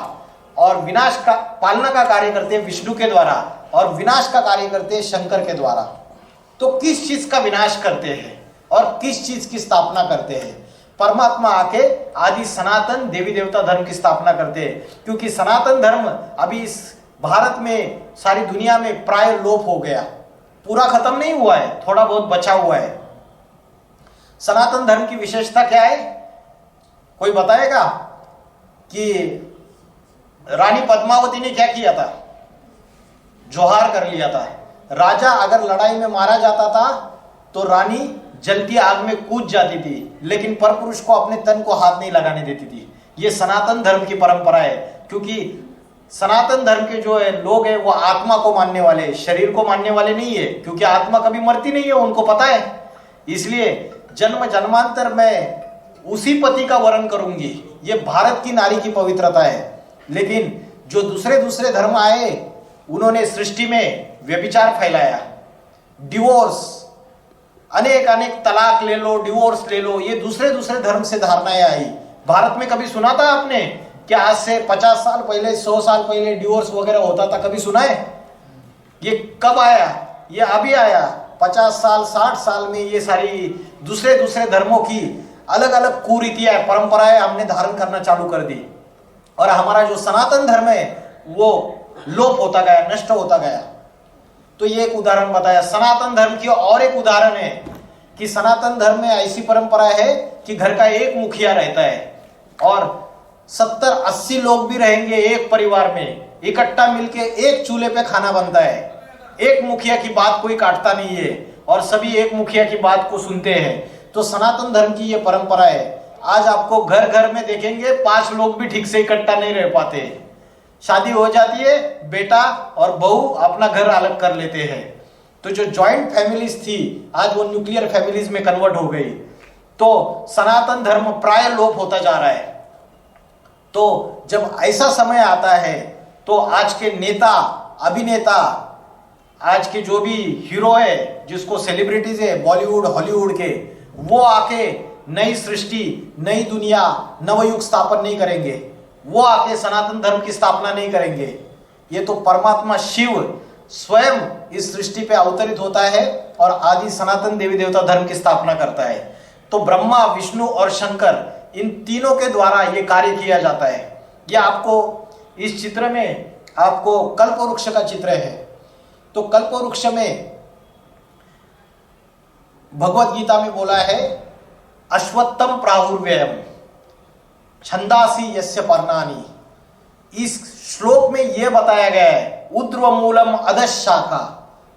और विनाश का पालना का कार्य करते हैं विष्णु के द्वारा और विनाश का कार्य करते हैं शंकर के द्वारा। तो किस चीज का विनाश करते हैं और किस चीज की स्थापना करते हैं? परमात्मा आके आदि सनातन देवी देवता धर्म की स्थापना करते हैं, क्योंकि सनातन धर्म अभी इस भारत में, सारी दुनिया में प्राय लोप हो गया, पूरा खत्म नहीं हुआ है, थोड़ा बहुत बचा हुआ है। सनातन धर्म की विशेषता क्या है? कोई बताएगा कि रानी पद्मावती ने क्या किया था? जोहार कर लिया था। राजा अगर लड़ाई में मारा जाता था तो रानी जलती आग में कूद जाती थी, लेकिन परपुरुष को अपने तन को हाथ नहीं लगाने देती थी। ये सनातन धर्म की परंपरा है, क्योंकि सनातन धर्म के जो है लोग हैं वो आत्मा को मानने वाले, शरीर को मानने वाले नहीं है, क्योंकि आत्मा कभी मरती नहीं है, उनको पता है। इसलिए जन्म जन्मांतर में उसी पति का वरण करूंगी, ये भारत की नारी की पवित्रता है। लेकिन जो दूसरे धर्म आए, उन्होंने सृष्टि में व्यभिचार फैलाया, डिवोर्स, अनेक तलाक ले लो, डिवोर्स ले लो, ये दूसरे धर्म से धारणाएं आई। भारत में कभी सुना था आपने कि आज से 50 साल पहले, 100 साल पहले डिवोर्स वगैरह होता था? कभी सुना है? ये कब आया? ये अभी आया। 50 साल 60 साल में ये सारी दूसरे धर्मों की अलग अलग कुरीतियां, परंपराएं हमने धारण करना चालू कर दी, और हमारा जो सनातन धर्म है वो लोप होता गया, नष्ट होता गया। तो ये एक उदाहरण बताया सनातन धर्म की। और एक उदाहरण है कि सनातन धर्म में ऐसी परंपरा है कि घर का एक मुखिया रहता है और 70-80 लोग भी रहेंगे एक परिवार में, इकट्ठा मिलके एक चूल्हे पे खाना बनता है। एक मुखिया की बात कोई काटता नहीं है और सभी एक मुखिया की बात को सुनते हैं। तो सनातन धर्म की ये परंपरा है। आज आपको घर घर में देखेंगे 5 लोग भी ठीक से इकट्ठा नहीं रह पाते। शादी हो जाती है, बेटा और बहू अपना घर अलग कर लेते हैं। तो जो जॉइंट फैमिलीज थी आज वो न्यूक्लियर फैमिलीज में कन्वर्ट हो गई। तो सनातन धर्म प्राय लोप होता जा रहा है। तो जब ऐसा समय आता है तो आज के नेता, अभिनेता, आज के जो भी हीरो है, जिसको सेलिब्रिटीज है बॉलीवुड हॉलीवुड के, वो आके नई सृष्टि, नई दुनिया, नवयुग स्थापन नहीं करेंगे। वो आके सनातन धर्म की स्थापना नहीं करेंगे। ये तो परमात्मा शिव स्वयं इस सृष्टि पे अवतरित होता है और आदि सनातन देवी देवता धर्म की स्थापना करता है। तो ब्रह्मा, विष्णु और शंकर, इन तीनों के द्वारा ये कार्य किया जाता है। ये आपको इस चित्र में आपको कल्प वृक्ष का चित्र है। तो कल्प वृक्ष में भगवत गीता में बोला है अश्वत्थम प्राहुर्व्ययम छंदासी यस्य पर्णानि। इस श्लोक में यह बताया गया है ऊर्ध्व मूलम अधः शाखा,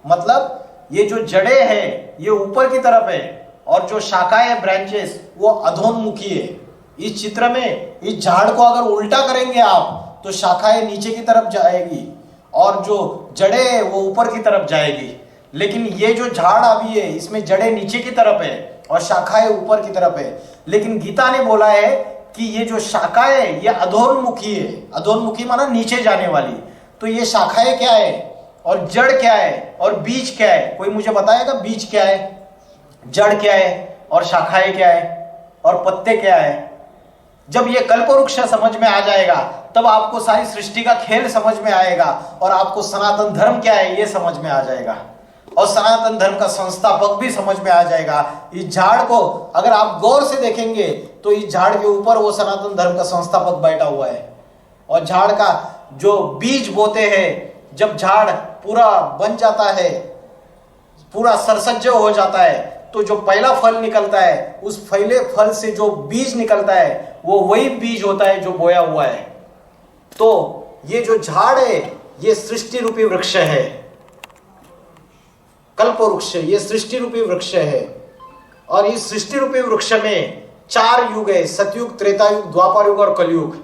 मतलब ये जो जड़े हैं ये ऊपर की तरफ है और जो शाखाएं, ब्रांचेस, वो अधोन्मुखी है। इस चित्र में इस झाड़ को अगर उल्टा करेंगे आप तो शाखाएं नीचे की तरफ जाएगी और जो जड़े है वो ऊपर की तरफ जाएगी। लेकिन ये जो झाड़ अभी है इसमें जड़े नीचे की तरफ है और शाखाएं ऊपर की तरफ है। लेकिन गीता ने बोला है कि ये जो शाखाएं है ये अधोन्मुखी है। अधोन्मुखी माना नीचे जाने वाली। तो ये शाखाएं क्या है और जड़ क्या है और बीज क्या है? कोई मुझे बताएगा बीज क्या है, जड़ क्या है और शाखाएं क्या है और पत्ते क्या है? जब ये कल्पवृक्ष समझ में आ जाएगा तब आपको सारी सृष्टि का खेल समझ में आएगा और आपको सनातन धर्म क्या है ये समझ में आ जाएगा और सनातन धर्म का संस्थापक भी समझ में आ जाएगा। इस झाड़ को अगर आप गौर से देखेंगे तो इस झाड़ के ऊपर वो सनातन धर्म का संस्थापक बैठा हुआ है। और झाड़ का जो बीज बोते हैं, जब झाड़ पूरा बन जाता है, पूरा सरसज्ज हो जाता है, तो जो पहला फल निकलता है उस पहले फल से जो बीज निकलता है वो वही बीज होता है जो बोया हुआ है। तो ये जो झाड़ है ये सृष्टि रूपी वृक्ष है, कल्प वृक्ष, ये सृष्टि रूपी वृक्ष है। और इस सृष्टि रूपी वृक्ष में 4 युग है, सतयुग, त्रेता युग, द्वापर युग और कलयुग।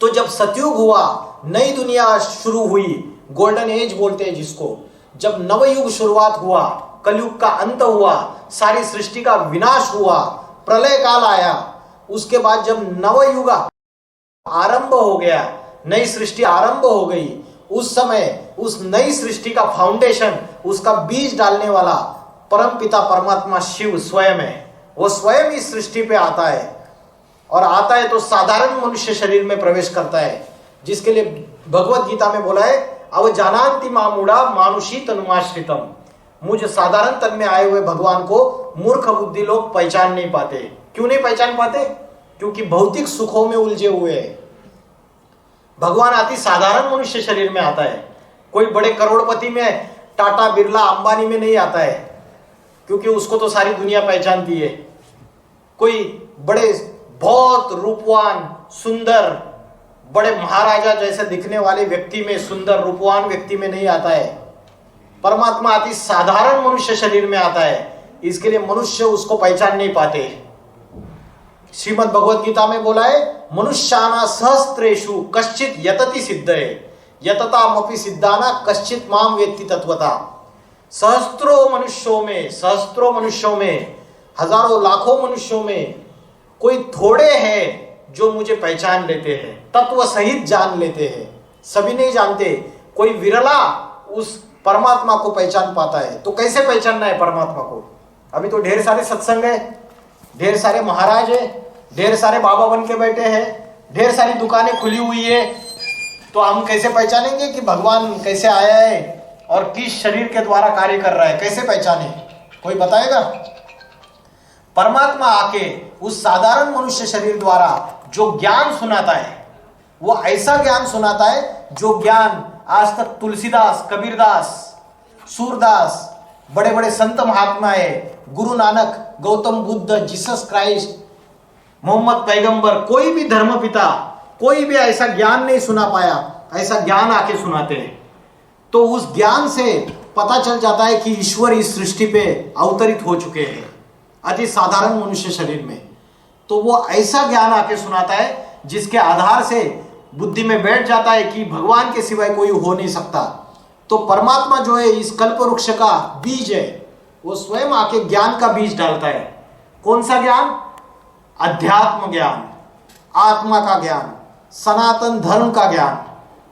तो जब सतयुग हुआ, नई दुनिया शुरू हुई, गोल्डन एज बोलते हैं जिसको, जब नवयुग शुरुआत हुआ, कलयुग का अंत हुआ, सारी सृष्टि का विनाश हुआ, प्रलय काल आया, उसके बाद जब नवयुग आरंभ हो गया, नई सृष्टि आरंभ हो गई, उस समय उस नई सृष्टि का फाउंडेशन, उसका बीज डालने वाला परम पिता परमात्मा शिव स्वयं है। वो स्वयं इस सृष्टि पे आता है और आता है तो साधारण मनुष्य शरीर में प्रवेश करता है। जिसके लिए भगवत गीता में बोला है अवजानांति मामूढ़ा मानुषी तनुमाश्रितम, मुझ साधारण तन में आए हुए भगवान को मूर्ख बुद्धि लोग पहचान नहीं पाते। क्यों नहीं पहचान पाते? क्योंकि भौतिक सुखों में उलझे हुए हैं। भगवान अति साधारण मनुष्य शरीर में आता है, कोई बड़े करोड़पति में, टाटा बिरला अंबानी में नहीं आता है, क्योंकि उसको तो सारी दुनिया पहचानती है। कोई बड़े बहुत रूपवान सुंदर बड़े महाराजा जैसे दिखने वाले व्यक्ति में, सुंदर रूपवान व्यक्ति में नहीं आता है। परमात्मा अति साधारण मनुष्य शरीर में आता है, इसके लिए मनुष्य उसको पहचान नहीं पाते। श्रीमद् भगवत गीता में बोला है मनुष्याना सहस्त्रेषु कश्चित यतति सिद्धये यततामपि सिद्धाना कश्चित माम वेत्ति तत्वता। सहस्त्रों मनुष्यों में हजारों लाखों मनुष्यों में कोई थोड़े हैं जो मुझे पहचान लेते हैं, तत्व सहित जान लेते हैं। सभी नहीं जानते, कोई विरला उस परमात्मा को पहचान पाता है। तो कैसे पहचानना है परमात्मा को? अभी तो ढेर सारे सत्संग है, ढेर सारे महाराज है, ढेर सारे बाबा बन के बैठे हैं, ढेर सारी दुकानें खुली हुई है, तो हम कैसे पहचानेंगे कि भगवान कैसे आया है और किस शरीर के द्वारा कार्य कर रहा है? कैसे पहचाने? कोई बताएगा? परमात्मा आके उस साधारण मनुष्य शरीर द्वारा जो ज्ञान सुनाता है, वो ऐसा ज्ञान सुनाता है जो ज्ञान आज तक तुलसीदास, कबीरदास, सूरदास, बड़े बड़े संत महात्माएं, गुरु नानक, गौतम बुद्ध, जीसस क्राइस्ट, मोहम्मद पैगंबर, कोई भी धर्म पिता, कोई भी ऐसा ज्ञान नहीं सुना पाया, ऐसा ज्ञान आके सुनाते हैं। तो उस ज्ञान से पता चल जाता है कि ईश्वर इस सृष्टि पे अवतरित हो चुके हैं अति साधारण मनुष्य शरीर में। तो वो ऐसा ज्ञान आके सुनाता है जिसके आधार से बुद्धि में बैठ जाता है कि भगवान के सिवाय कोई हो नहीं सकता। तो परमात्मा जो है इस कल्प वृक्ष का बीज है, वो स्वयं आके ज्ञान का बीज डालता है। कौन सा ज्ञान? अध्यात्म ज्ञान, आत्मा का ज्ञान, सनातन धर्म का ज्ञान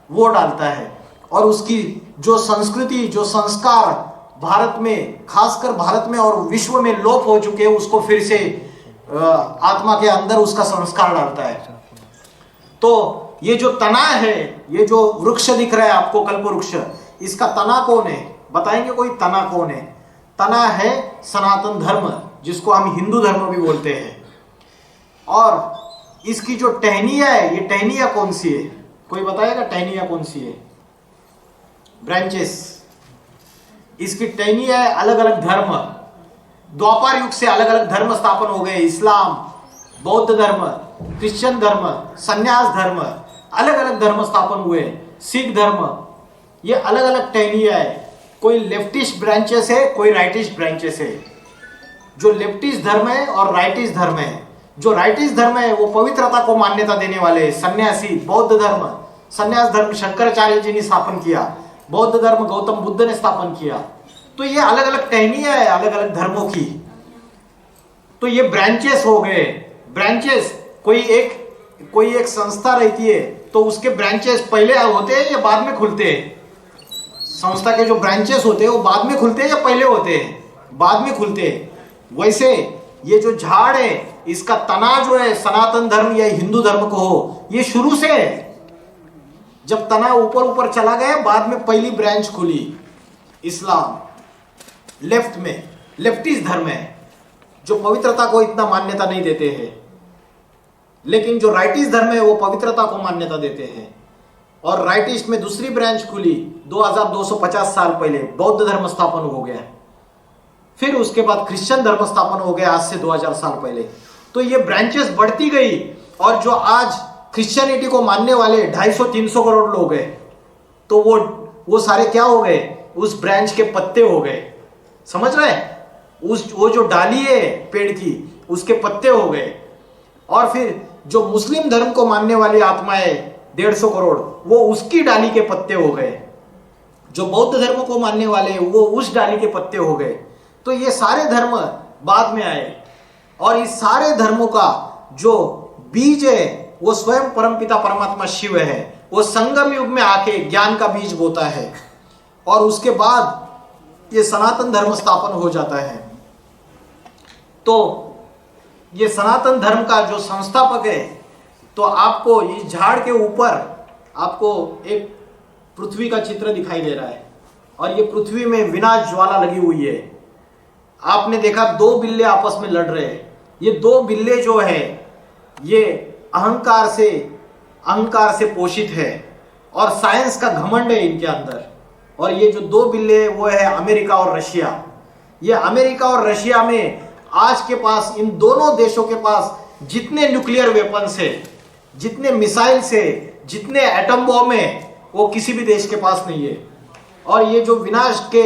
वो डालता है। और उसकी जो संस्कृति, जो संस्कार भारत में, खासकर भारत में और विश्व में लोप हो चुके हैं, उसको फिर से आत्मा के अंदर उसका संस्कार डालता है। तो ये जो तना है, ये जो वृक्ष दिख रहा है आपको, कल्प वृक्ष, इसका तना कौन है? बताएंगे कोई? तना कौन है? तना है सनातन धर्म, जिसको हम हिंदू धर्म भी बोलते हैं। और इसकी जो टहनिया है, ये टहनिया कौन सी है? कोई बताएगा टहनिया कौन सी है? ब्रांचेस, इसकी टहनिया है अलग अलग धर्म। द्वापर युग से अलग अलग धर्म स्थापन हो गए, इस्लाम, बौद्ध धर्म, क्रिश्चियन धर्म, संन्यास धर्म, अलग अलग धर्म स्थापन हुए, सिख धर्म, ये अलग अलग टहनिया है। कोई लेफ्टिस्ट ब्रांचेस है, कोई राइटिस्ट ब्रांचेस है। जो लेफ्टिस्ट धर्म है और राइटिस्ट धर्म है, जो राइटिस्ट धर्म है वो पवित्रता को मान्यता देने वाले सन्यासी, बौद्ध धर्म, संन्यास धर्म शंकराचार्य जी ने स्थापन किया, बौद्ध धर्म गौतम बुद्ध ने स्थापन किया। तो ये अलग अलग टहनिया है अलग अलग धर्मों की। तो ये ब्रांचेस हो गए। ब्रांचेस, कोई एक संस्था रहती है तो उसके ब्रांचेस पहले होते हैं या बाद में खुलते हैं? संस्था के जो ब्रांचेस होते हैं वो बाद में खुलते हैं या पहले होते हैं? बाद में खुलते हैं। वैसे ये जो झाड़ है, इसका तना जो है सनातन धर्म या हिंदू धर्म को हो, ये शुरू से है। जब तना ऊपर ऊपर चला गया, बाद में पहली ब्रांच खुली इस्लाम। लेफ्ट में लेफ्टिस्ट धर्म है जो पवित्रता को इतना मान्यता नहीं देते हैं, लेकिन जो राइटिस्ट धर्म है वो पवित्रता को मान्यता देते हैं। और राइटिस्ट में दूसरी ब्रांच खुली 2250 साल पहले, बौद्ध धर्म स्थापन हो गया। फिर उसके बाद क्रिश्चियन धर्म स्थापन हो गया आज से 2000 साल पहले। तो ये ब्रांचेस बढ़ती गई और जो आज क्रिश्चियनिटी को मानने वाले 250-300 करोड़ लोग हैं, तो वो सारे क्या हो गए? उस ब्रांच के पत्ते हो गए। समझ रहे हैं? वो जो डाली है पेड़ की, उसके पत्ते हो गए। और फिर जो मुस्लिम धर्म को मानने वाली आत्माएं 150 करोड़, वो उसकी डाली के पत्ते हो गए। जो बौद्ध धर्म को मानने वाले वो उस डाली के पत्ते हो गए। तो ये सारे धर्म बाद में आए और इस सारे धर्मों का जो बीज है वो स्वयं परमपिता परमात्मा शिव है। वो संगम युग में आके ज्ञान का बीज बोता है और उसके बाद ये सनातन धर्म स्थापन हो जाता है। तो ये सनातन धर्म का जो संस्थापक है, तो आपको इस झाड़ के ऊपर आपको एक पृथ्वी का चित्र दिखाई दे रहा है और ये पृथ्वी में विनाश ज्वाला लगी हुई है। आपने देखा दो बिल्ले आपस में लड़ रहे हैं। ये दो बिल्ले जो है ये अहंकार से पोषित है और साइंस का घमंड है इनके अंदर। और ये जो दो बिल्ले वो है अमेरिका और रशिया। ये अमेरिका और रशिया में आज के पास, इन दोनों देशों के पास जितने न्यूक्लियर वेपन्स है, जितने मिसाइल्स है, जितने एटम बॉम्ब है, वो किसी भी देश के पास नहीं है। और ये जो विनाश के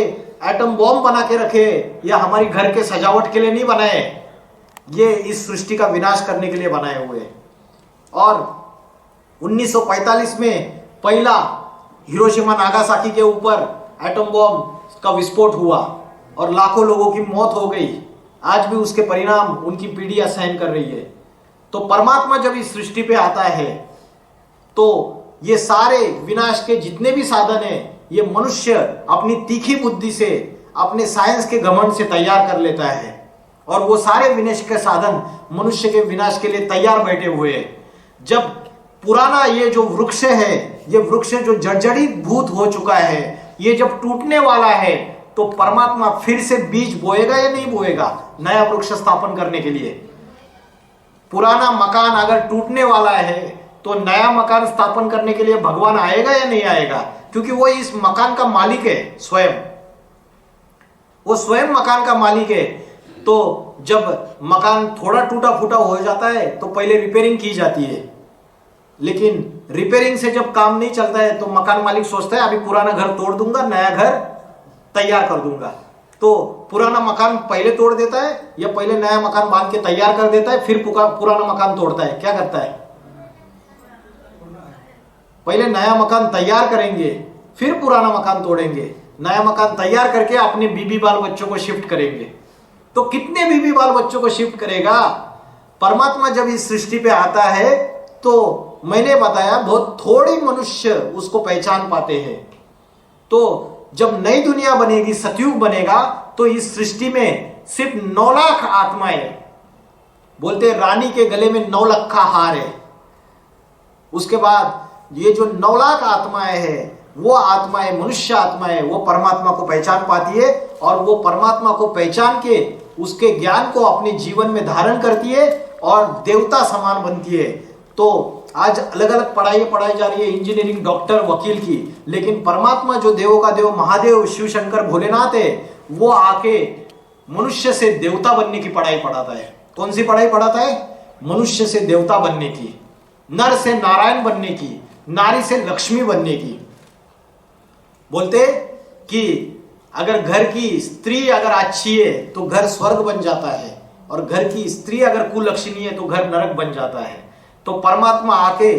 एटम बॉम्ब बना के रखे, ये हमारी घर के सजावट के लिए नहीं बनाए, ये इस सृष्टि का विनाश करने के लिए बनाए हुए। और 1945 में पहला हिरोशिमा नागासाकी के ऊपर एटम बॉम्ब का विस्फोट हुआ और लाखों लोगों की मौत हो गई। आज भी उसके परिणाम उनकी पीढ़ियां सहन कर रही है। तो परमात्मा जब इस सृष्टि पे आता है तो ये सारे विनाश के जितने भी साधन हैं, ये मनुष्य अपनी तीखी बुद्धि से, अपने साइंस के घमंड से तैयार कर लेता है। और वो सारे विनाश के साधन मनुष्य के विनाश के लिए तैयार बैठे हुए हैं। जब पुराना ये जो वृक्ष है, ये वृक्ष जो जर्जरित भूत हो चुका है, ये जब टूटने वाला है तो परमात्मा फिर से बीज बोएगा या नहीं बोएगा नया वृक्ष स्थापन करने के लिए? पुराना मकान अगर टूटने वाला है तो नया मकान स्थापन करने के लिए भगवान आएगा या नहीं आएगा? क्योंकि वो इस मकान का मालिक है, स्वयं वो स्वयं मकान का मालिक है। तो जब मकान थोड़ा टूटा फूटा हो जाता है तो पहले रिपेयरिंग की जाती है, लेकिन रिपेयरिंग से जब काम नहीं चलता है तो मकान मालिक सोचता है अभी पुराना घर तोड़ दूंगा, नया घर तैयार कर दूंगा। तो पुराना मकान पहले तोड़ देता है या पहले नया मकान बांध के तैयार कर देता है, फिर पुराना मकान तोड़ता है? क्या करता है? पहले नया मकान तैयार करेंगे, फिर पुराना मकान तोड़ेंगे। नया मकान तैयार करके अपने बीबी बाल बच्चों को शिफ्ट करेंगे। तो कितने बीबी बाल बच्चों को शिफ्ट करेगा? परमात्मा जब इस सृष्टि पे आता है तो मैंने बताया बहुत थोड़े मनुष्य उसको पहचान पाते हैं। तो जब नई दुनिया बनेगी, सतयुग बनेगा, तो इस सृष्टि में सिर्फ 9 लाख आत्माएं, बोलते रानी के गले में 9 लाख का हार है। उसके बाद ये जो 9 लाख आत्माएं हैं, वो आत्माएं, मनुष्य आत्माएं, वो परमात्मा को पहचान पाती है और वो परमात्मा को पहचान के उसके ज्ञान को अपने जीवन में धारण करती है और देवता समान बनती है। तो आज अलग अलग पढ़ाई पढ़ाई जा रही है, इंजीनियरिंग, डॉक्टर, वकील की, लेकिन परमात्मा जो देवों का देव महादेव शिव शंकर भोलेनाथ है, वो आके मनुष्य से देवता बनने की पढ़ाई पढ़ाता है। कौन सी पढ़ाई पढ़ाता है? मनुष्य से देवता बनने की, नर से नारायण बनने की, नारी से लक्ष्मी बनने की। बोलते कि अगर घर की स्त्री अगर अच्छी है तो घर स्वर्ग बन जाता है, और घर की स्त्री अगर कुलक्षणी है तो घर नरक बन जाता है। तो परमात्मा आके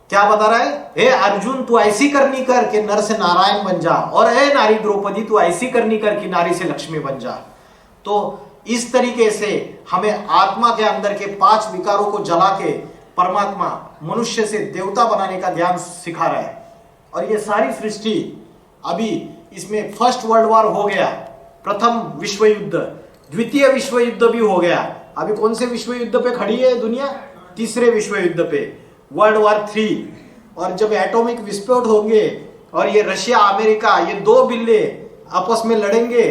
क्या बता रहा है? हे अर्जुन, तू ऐसी करनी कर कि नर से नारायण बन जा, और हे नारी द्रौपदी, तू ऐसी करनी कर कि नारी से लक्ष्मी बन जा। तो इस तरीके से हमें आत्मा के अंदर के 5 विकारों को जला के परमात्मा मनुष्य से देवता बनाने का ज्ञान सिखा रहा है। और ये सारी सृष्टि अभी इसमें फर्स्ट वर्ल्ड वॉर हो गया, प्रथम विश्व युद्ध, द्वितीय विश्व युद्ध भी हो गया। अभी कौन से विश्व युद्ध पे खड़ी है दुनिया? तीसरे विश्व युद्ध पे, वर्ल्ड वॉर 3। और जब एटॉमिक विस्फोट होंगे और ये रशिया अमेरिका, ये 2 बिल्ले आपस में लड़ेंगे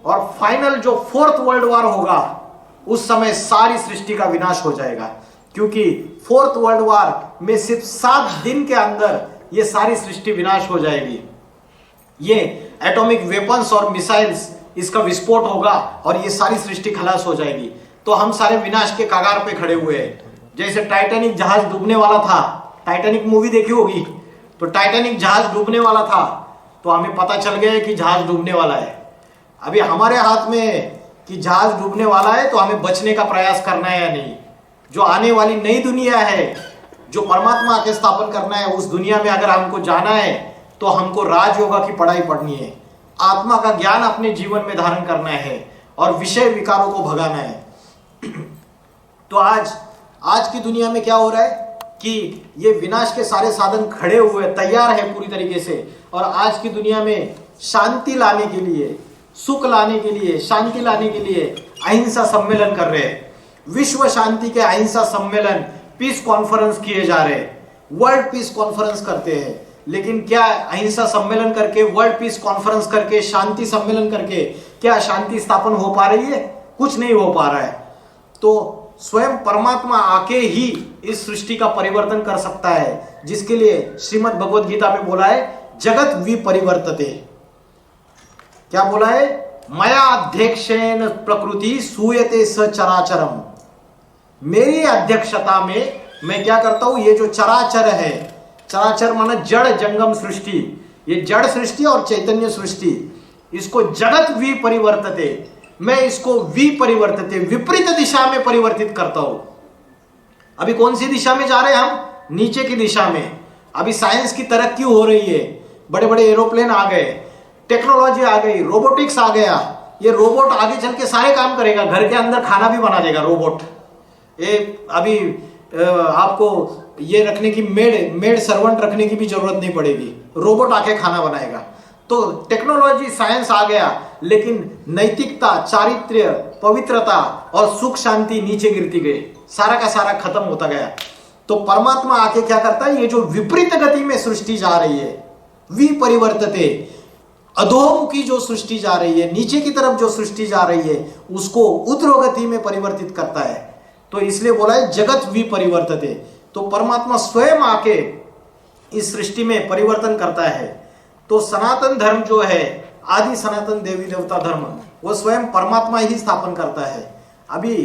और फाइनल जो 4th वर्ल्ड वॉर होगा, उस समय सारी सृष्टि का विनाश हो जाएगा। क्योंकि 4th वर्ल्ड वॉर में सिर्फ 7 दिन के अंदर ये सारी सृष्टि विनाश हो जाएगी। ये एटॉमिक वेपन्स और मिसाइल्स, इसका विस्फोट होगा और ये सारी सृष्टि खलास हो जाएगी। तो हम सारे विनाश के कगार पे खड़े हुए हैं। जैसे टाइटैनिक जहाज डूबने वाला था, टाइटैनिक मूवी देखी होगी, तो टाइटैनिक जहाज डूबने वाला था तो हमें पता चल गया कि जहाज डूबने वाला है। अभी हमारे हाथ में कि जहाज डूबने वाला है तो हमें बचने का प्रयास करना है या नहीं। जो आने वाली नई दुनिया है, जो परमात्मा के स्थापन करना है, उस दुनिया में अगर हमको जाना है तो हमको राजयोगा की पढ़ाई पढ़नी है, आत्मा का ज्ञान अपने जीवन में धारण करना है और विषय विकारों को भगाना है। तो आज की दुनिया में क्या हो रहा है कि ये विनाश के सारे साधन खड़े हुए तैयार है पूरी तरीके से, और आज की दुनिया में शांति लाने के लिए, सुख लाने के लिए, शांति लाने के लिए अहिंसा सम्मेलन कर रहे हैं। विश्व शांति के अहिंसा सम्मेलन, पीस कॉन्फ्रेंस किए जा रहे हैं। वर्ल्ड पीस कॉन्फ्रेंस करते हैं, लेकिन क्या अहिंसा सम्मेलन करके, वर्ल्ड पीस कॉन्फ्रेंस करके, शांति सम्मेलन करके क्या शांति स्थापन हो पा रही है? कुछ नहीं हो पा रहा है। तो स्वयं परमात्मा आके ही इस सृष्टि का परिवर्तन कर सकता है, जिसके लिए श्रीमद् भगवद गीता में बोला है जगत विपरिवर्तते। क्या बोला है? मया अध्यक्षेन प्रकृति सूयते स चराचरम। मेरी अध्यक्षता में मैं क्या करता हूं, ये जो चराचर है, चराचर माना जड़ जंगम सृष्टि, ये जड़ सृष्टि और चैतन्य सृष्टि, इसको जगत विपरिवर्तते, मैं इसको विपरिवर्तते, विपरीत दिशा में परिवर्तित करता हूं। अभी कौन सी दिशा में जा रहे हैं हम? नीचे की दिशा में। अभी साइंस की तरक्की हो रही है, बड़े बड़े एरोप्लेन आ गए, टेक्नोलॉजी आ गई, रोबोटिक्स आ गया। ये रोबोट आगे चल के सारे काम करेगा, घर के अंदर खाना भी बना देगा रोबोट। ये अभी आपको ये रखने की मेड सर्वेंट रखने की भी जरूरत नहीं पड़ेगी, रोबोट आके खाना बनाएगा। तो टेक्नोलॉजी साइंस आ गया, लेकिन नैतिकता, चारित्र्य, पवित्रता और सुख शांति नीचे गिरती गई, सारा का सारा खत्म होता गया। तो परमात्मा आके क्या करता है, ये जो विपरीत गति में सृष्टि जा रही है, विपरिवर्तते, अधोमुखी जो सृष्टि जा रही है, नीचे की तरफ जो सृष्टि जा रही है, उसको ऊर्ध्वगति में परिवर्तित करता है। तो इसलिए बोला है जगत विपरिवर्तते। तो परमात्मा स्वयं आके इस सृष्टि में परिवर्तन करता है। तो सनातन धर्म जो है, आदि सनातन देवी देवता धर्म, वो स्वयं परमात्मा ही स्थापन करता है। अभी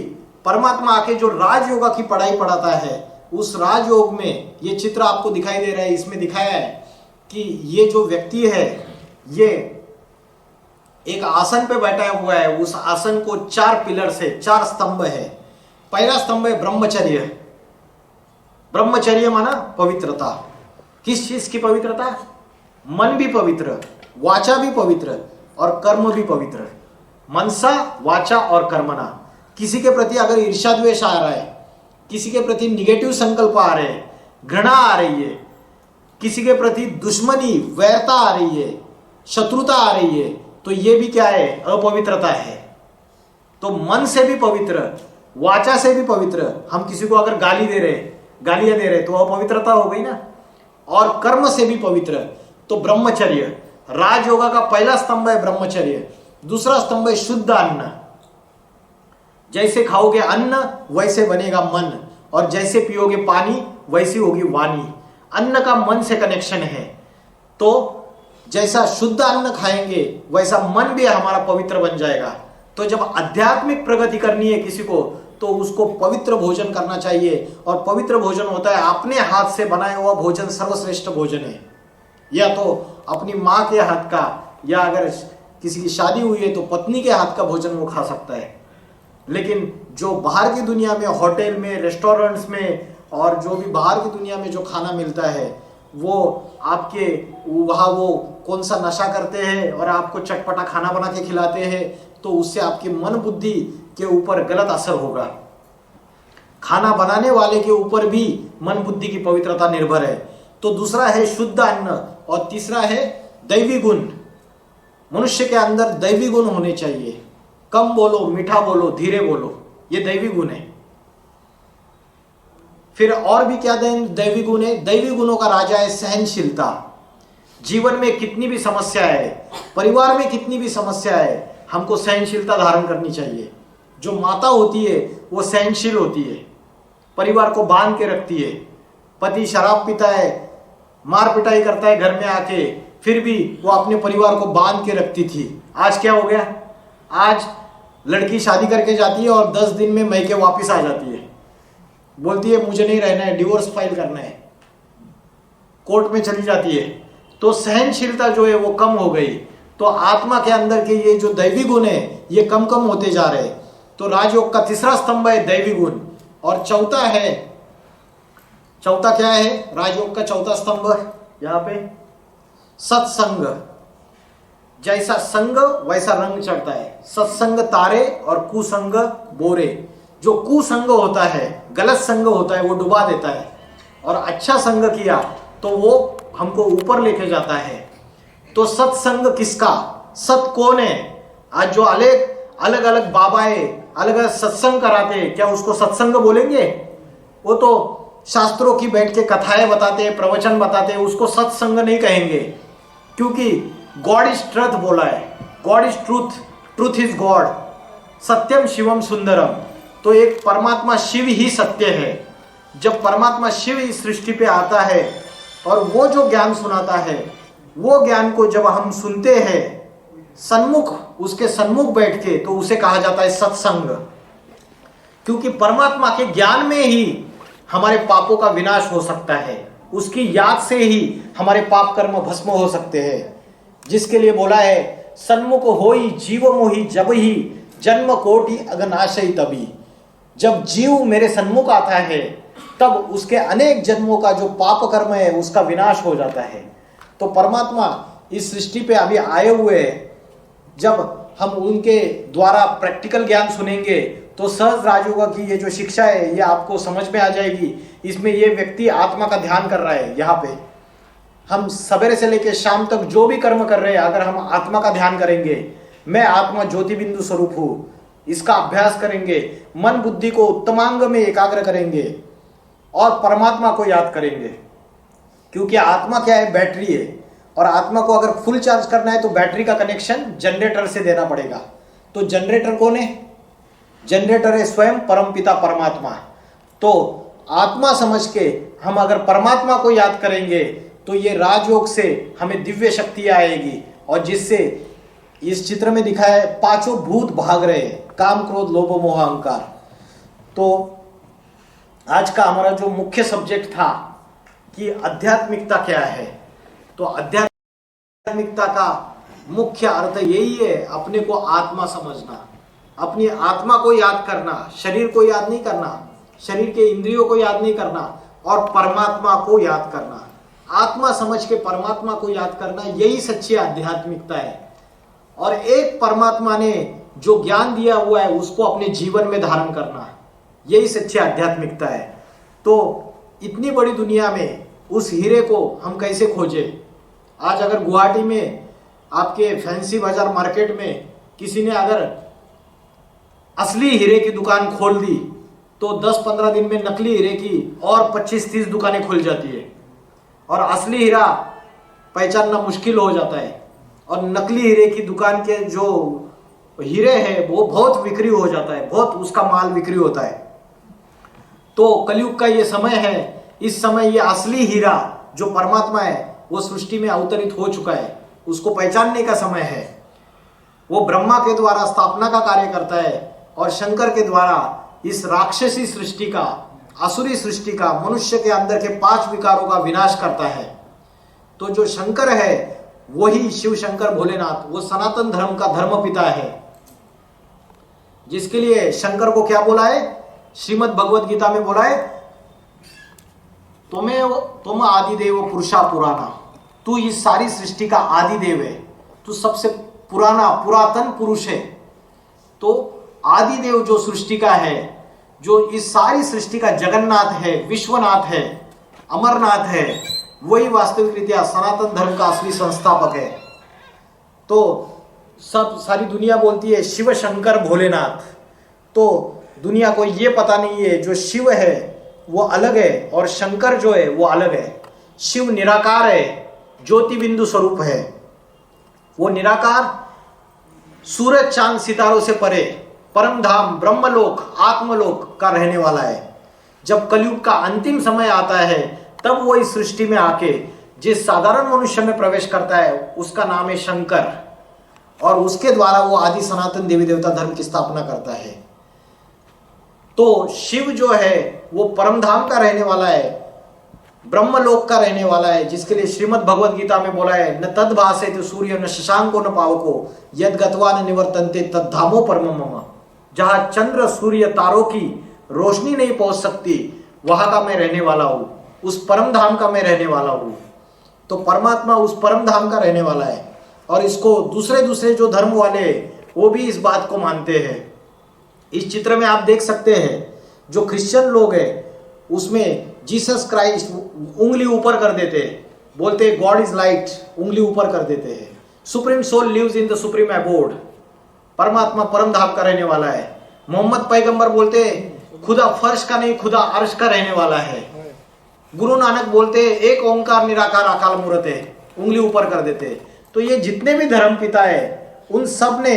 परमात्मा आके जो राजयोगा की पढ़ाई पढ़ाता है, उस राजयोग में ये चित्र आपको दिखाई दे रहा है, इसमें दिखाया है कि ये जो व्यक्ति है, ये एक आसन पे बैठा हुआ है। उस आसन को 4 पिलर से, 4 स्तंभ है। पहला स्तंभ है ब्रह्मचर्य। ब्रह्मचर्य माना पवित्रता। किस चीज की पवित्रता? मन भी पवित्र, वाचा भी पवित्र और कर्म भी पवित्र। मनसा, वाचा और कर्मणा। किसी के प्रति अगर ईर्ष्या द्वेष आ रहा है, किसी के प्रति निगेटिव संकल्प आ रहे हैं, घृणा आ रही है, किसी के प्रति दुश्मनी, वैरता आ रही है, शत्रुता आ रही है, तो ये भी क्या है? अपवित्रता है। तो मन से भी पवित्र, वाचा से भी पवित्र। हम किसी को अगर गालियां दे रहे तो अपवित्रता हो गई ना। और कर्म से भी पवित्र। तो ब्रह्मचर्य, राजयोगा का पहला स्तंभ है ब्रह्मचर्य। दूसरा स्तंभ है शुद्ध अन्न। जैसे खाओगे अन्न वैसे बनेगा मन, और जैसे पियोगे पानी वैसी होगी वाणी। अन्न का मन से कनेक्शन है। तो जैसा शुद्ध अन्न खाएंगे वैसा मन भी हमारा पवित्र बन जाएगा। तो जब आध्यात्मिक प्रगति करनी है किसी को, तो उसको पवित्र भोजन करना चाहिए। और पवित्र भोजन होता है अपने हाथ से बनाया हुआ भोजन, सर्वश्रेष्ठ भोजन है। या तो अपनी माँ के हाथ का, या अगर किसी की शादी हुई है तो पत्नी के हाथ का भोजन वो खा सकता है। लेकिन जो बाहर की दुनिया में, होटल में, रेस्टोरेंट्स में, और जो भी बाहर की दुनिया में जो खाना मिलता है, वो आपके वहाँ वो कौन सा नशा करते हैं और आपको चटपटा खाना बना के खिलाते हैं, तो उससे आपकी मन बुद्धि के ऊपर गलत असर होगा। खाना बनाने वाले के ऊपर भी मन बुद्धि की पवित्रता निर्भर है। तो दूसरा है शुद्ध अन्न, और तीसरा है दैवी गुण। मनुष्य के अंदर दैवी गुण होने चाहिए। कम बोलो, मीठा बोलो, धीरे बोलो, ये दैवी गुण है। फिर और भी क्या दैवी गुण है? दैवी गुणों का राजा है सहनशीलता। जीवन में कितनी भी समस्या है, परिवार में कितनी भी समस्या है, हमको सहनशीलता धारण करनी चाहिए। जो माता होती है वो सहनशील होती है, परिवार को बांध के रखती है। पति शराब पीता है, मार पिटाई करता है घर में आके, फिर भी वो अपने परिवार को बांध के रखती थी। आज क्या हो गया? आज लड़की शादी करके जाती है और 10 दिन में मैके वापस आ जाती है, बोलती है मुझे नहीं रहना है, डिवोर्स फाइल करना है, कोर्ट में चली जाती है। तो सहनशीलता जो है वो कम हो गई। तो आत्मा के अंदर के ये जो दैवी गुण है ये कम कम होते जा रहे। तो राजयोग का तीसरा स्तंभ है दैवी गुण। और चौथा क्या है राजयोग का चौथा स्तंभ? यहाँ पे सत्संग। जैसा संग वैसा रंग चढ़ता है। सत्संग तारे और कुसंग बोरे। जो कुसंग होता है, गलत संग होता है, वो डुबा देता है, और अच्छा संग किया तो वो हमको ऊपर लेके जाता है। तो सत्संग किसका? सत कौन है? आज जो अलग अलग बाबाएं अलग अलग सत्संग कराते हैं, क्या उसको सत्संग बोलेंगे? वो तो शास्त्रों की बैठ के कथाएं बताते हैं, प्रवचन बताते हैं, उसको सत्संग नहीं कहेंगे, क्योंकि गॉड इज ट्रुथ बोला है, God is truth, truth is God, सत्यम शिवम सुंदरम। तो एक परमात्मा शिव ही सत्य है। जब परमात्मा शिव इस सृष्टि पे आता है और वो जो ज्ञान सुनाता है, वो ज्ञान को जब हम सुनते हैं सन्मुख, उसके सन्मुख बैठ के, तो उसे कहा जाता है सत्संग। क्योंकि परमात्मा के ज्ञान में ही हमारे पापों का विनाश हो सकता है, उसकी याद से ही हमारे पाप कर्म भस्म हो सकते हैं। जिसके लिए बोला है सन्मुख होई जीव मोहि जब ही जन्म कोटि अगनाशय तभी। जब जीव मेरे सन्मुख आता है तब उसके अनेक जन्मों का जो पाप कर्म है उसका विनाश हो जाता है। तो परमात्मा इस सृष्टि पे अभी आए हुए हैं। जब हम उनके द्वारा प्रैक्टिकल ज्ञान सुनेंगे तो सहज राज होगा कि ये जो शिक्षा है ये आपको समझ में आ जाएगी। इसमें ये व्यक्ति आत्मा का ध्यान कर रहा है। यहाँ पे हम सवेरे से लेकर शाम तक जो भी कर्म कर रहे हैं, अगर हम आत्मा का ध्यान करेंगे, मैं आत्मा ज्योति बिंदु स्वरूप हूँ, इसका अभ्यास करेंगे, मन बुद्धि को उत्तमांग में एकाग्र करेंगे और परमात्मा को याद करेंगे। क्योंकि आत्मा क्या है, बैटरी है, और आत्मा को अगर फुल चार्ज करना है तो बैटरी का कनेक्शन जनरेटर से देना पड़ेगा। तो जनरेटर कौन है? जनरेटर है स्वयं परमपिता परमात्मा। तो आत्मा समझ के हम अगर परमात्मा को याद करेंगे तो ये राजयोग से हमें दिव्य शक्ति आएगी, और जिससे इस चित्र में दिखाया है पांचों भूत भाग रहे हैं, काम क्रोध लोभ मोह अहंकार। तो आज का हमारा जो मुख्य सब्जेक्ट था कि आध्यात्मिकता क्या है, तो आध्यात्मिकता का मुख्य अर्थ यही है, अपने को आत्मा समझना, अपनी आत्मा को याद करना, शरीर को याद नहीं करना, शरीर के इंद्रियों को याद नहीं करना, और परमात्मा को याद करना। आत्मा समझ के परमात्मा को याद करना, यही सच्ची आध्यात्मिकता है। और एक परमात्मा ने जो ज्ञान दिया हुआ है उसको अपने जीवन में धारण करना, यही सच्ची आध्यात्मिकता है। तो इतनी बड़ी दुनिया में उस हीरे को हम कैसे खोजें? आज अगर गुवाहाटी में आपके फैंसी बाजार मार्केट में किसी ने अगर असली हीरे की दुकान खोल दी तो 10-15 दिन में नकली हीरे की और 25-30 दुकानें खुल जाती है, और असली हीरा पहचानना मुश्किल हो जाता है, और नकली हीरे की दुकान के जो हीरे हैं वो बहुत बिक्री हो जाता है, बहुत उसका माल बिक्री होता है। तो कलयुग का ये समय है, इस समय ये असली हीरा जो परमात्मा है वो सृष्टि में अवतरित हो चुका है, उसको पहचानने का समय है। वो ब्रह्मा के द्वारा स्थापना का कार्य करता है, और शंकर के द्वारा इस राक्षसी सृष्टि का, असुरी सृष्टि का, मनुष्य के अंदर के 5 विकारों का विनाश करता है। तो जो शंकर है वही शिव शंकर भोलेनाथ, वो सनातन धर्म का धर्म पिता है, जिसके लिए शंकर को क्या बोला है? श्रीमद् भगवद गीता में बोला है तुम आदिदेव पुरुषा पुराना, तू इस सारी सृष्टि का आदिदेव है, तू सबसे पुराना पुरातन पुरुष है। तो आदिदेव जो सृष्टि का है, जो इस सारी सृष्टि का जगन्नाथ है, विश्वनाथ है, अमरनाथ है, वही वास्तविक रीत्या सनातन धर्म का असली संस्थापक है। तो सब सारी दुनिया बोलती है शिव शंकर भोलेनाथ, तो दुनिया को ये पता नहीं है जो शिव है वो अलग है और शंकर जो है वो अलग है। शिव निराकार है, ज्योति बिंदु स्वरूप है, वो निराकार सूरज चांद सितारों से परे परम धाम ब्रह्मलोक आत्मलोक का रहने वाला है। जब कलयुग का अंतिम समय आता है तब वो इस सृष्टि में आके जिस साधारण मनुष्य में प्रवेश करता है उसका नाम है शंकर, और उसके द्वारा वो आदि सनातन देवी देवता धर्म की स्थापना करता है। तो शिव जो है वो परम धाम का रहने वाला है, ब्रह्मलोक का रहने वाला है, जिसके लिए श्रीमद् भगवद गीता में बोला है न तद भासेत सूर्य न शशांको न पावको यद गत्वा न निवर्तन्ते तद धामो परमम मम। जहां चंद्र सूर्य तारों की रोशनी नहीं पहुंच सकती वहां का मैं रहने वाला हूं, उस परम धाम का मैं रहने वाला हूं। तो परमात्मा उस परम धाम का रहने वाला है, और इसको दूसरे जो धर्म वाले वो भी इस बात को मानते हैं। इस चित्र में आप देख सकते हैं जो क्रिश्चियन लोग हैं उसमें जीसस क्राइस्ट उंगली ऊपर कर देते हैं, बोलते हैं गॉड इज लाइट, उंगली ऊपर कर देते हैं। Supreme soul lives in the supreme abode, परमात्मा परम धाम का रहने वाला है। मोहम्मद पैगंबर बोलते हैं खुदा फर्श का नहीं खुदा अर्श का रहने वाला है। गुरु नानक बोलते हैं एक ओंकार निराकार अकाल मूर्त है, उंगली ऊपर कर देते हैं। तो ये जितने भी धर्म पिता है उन सब ने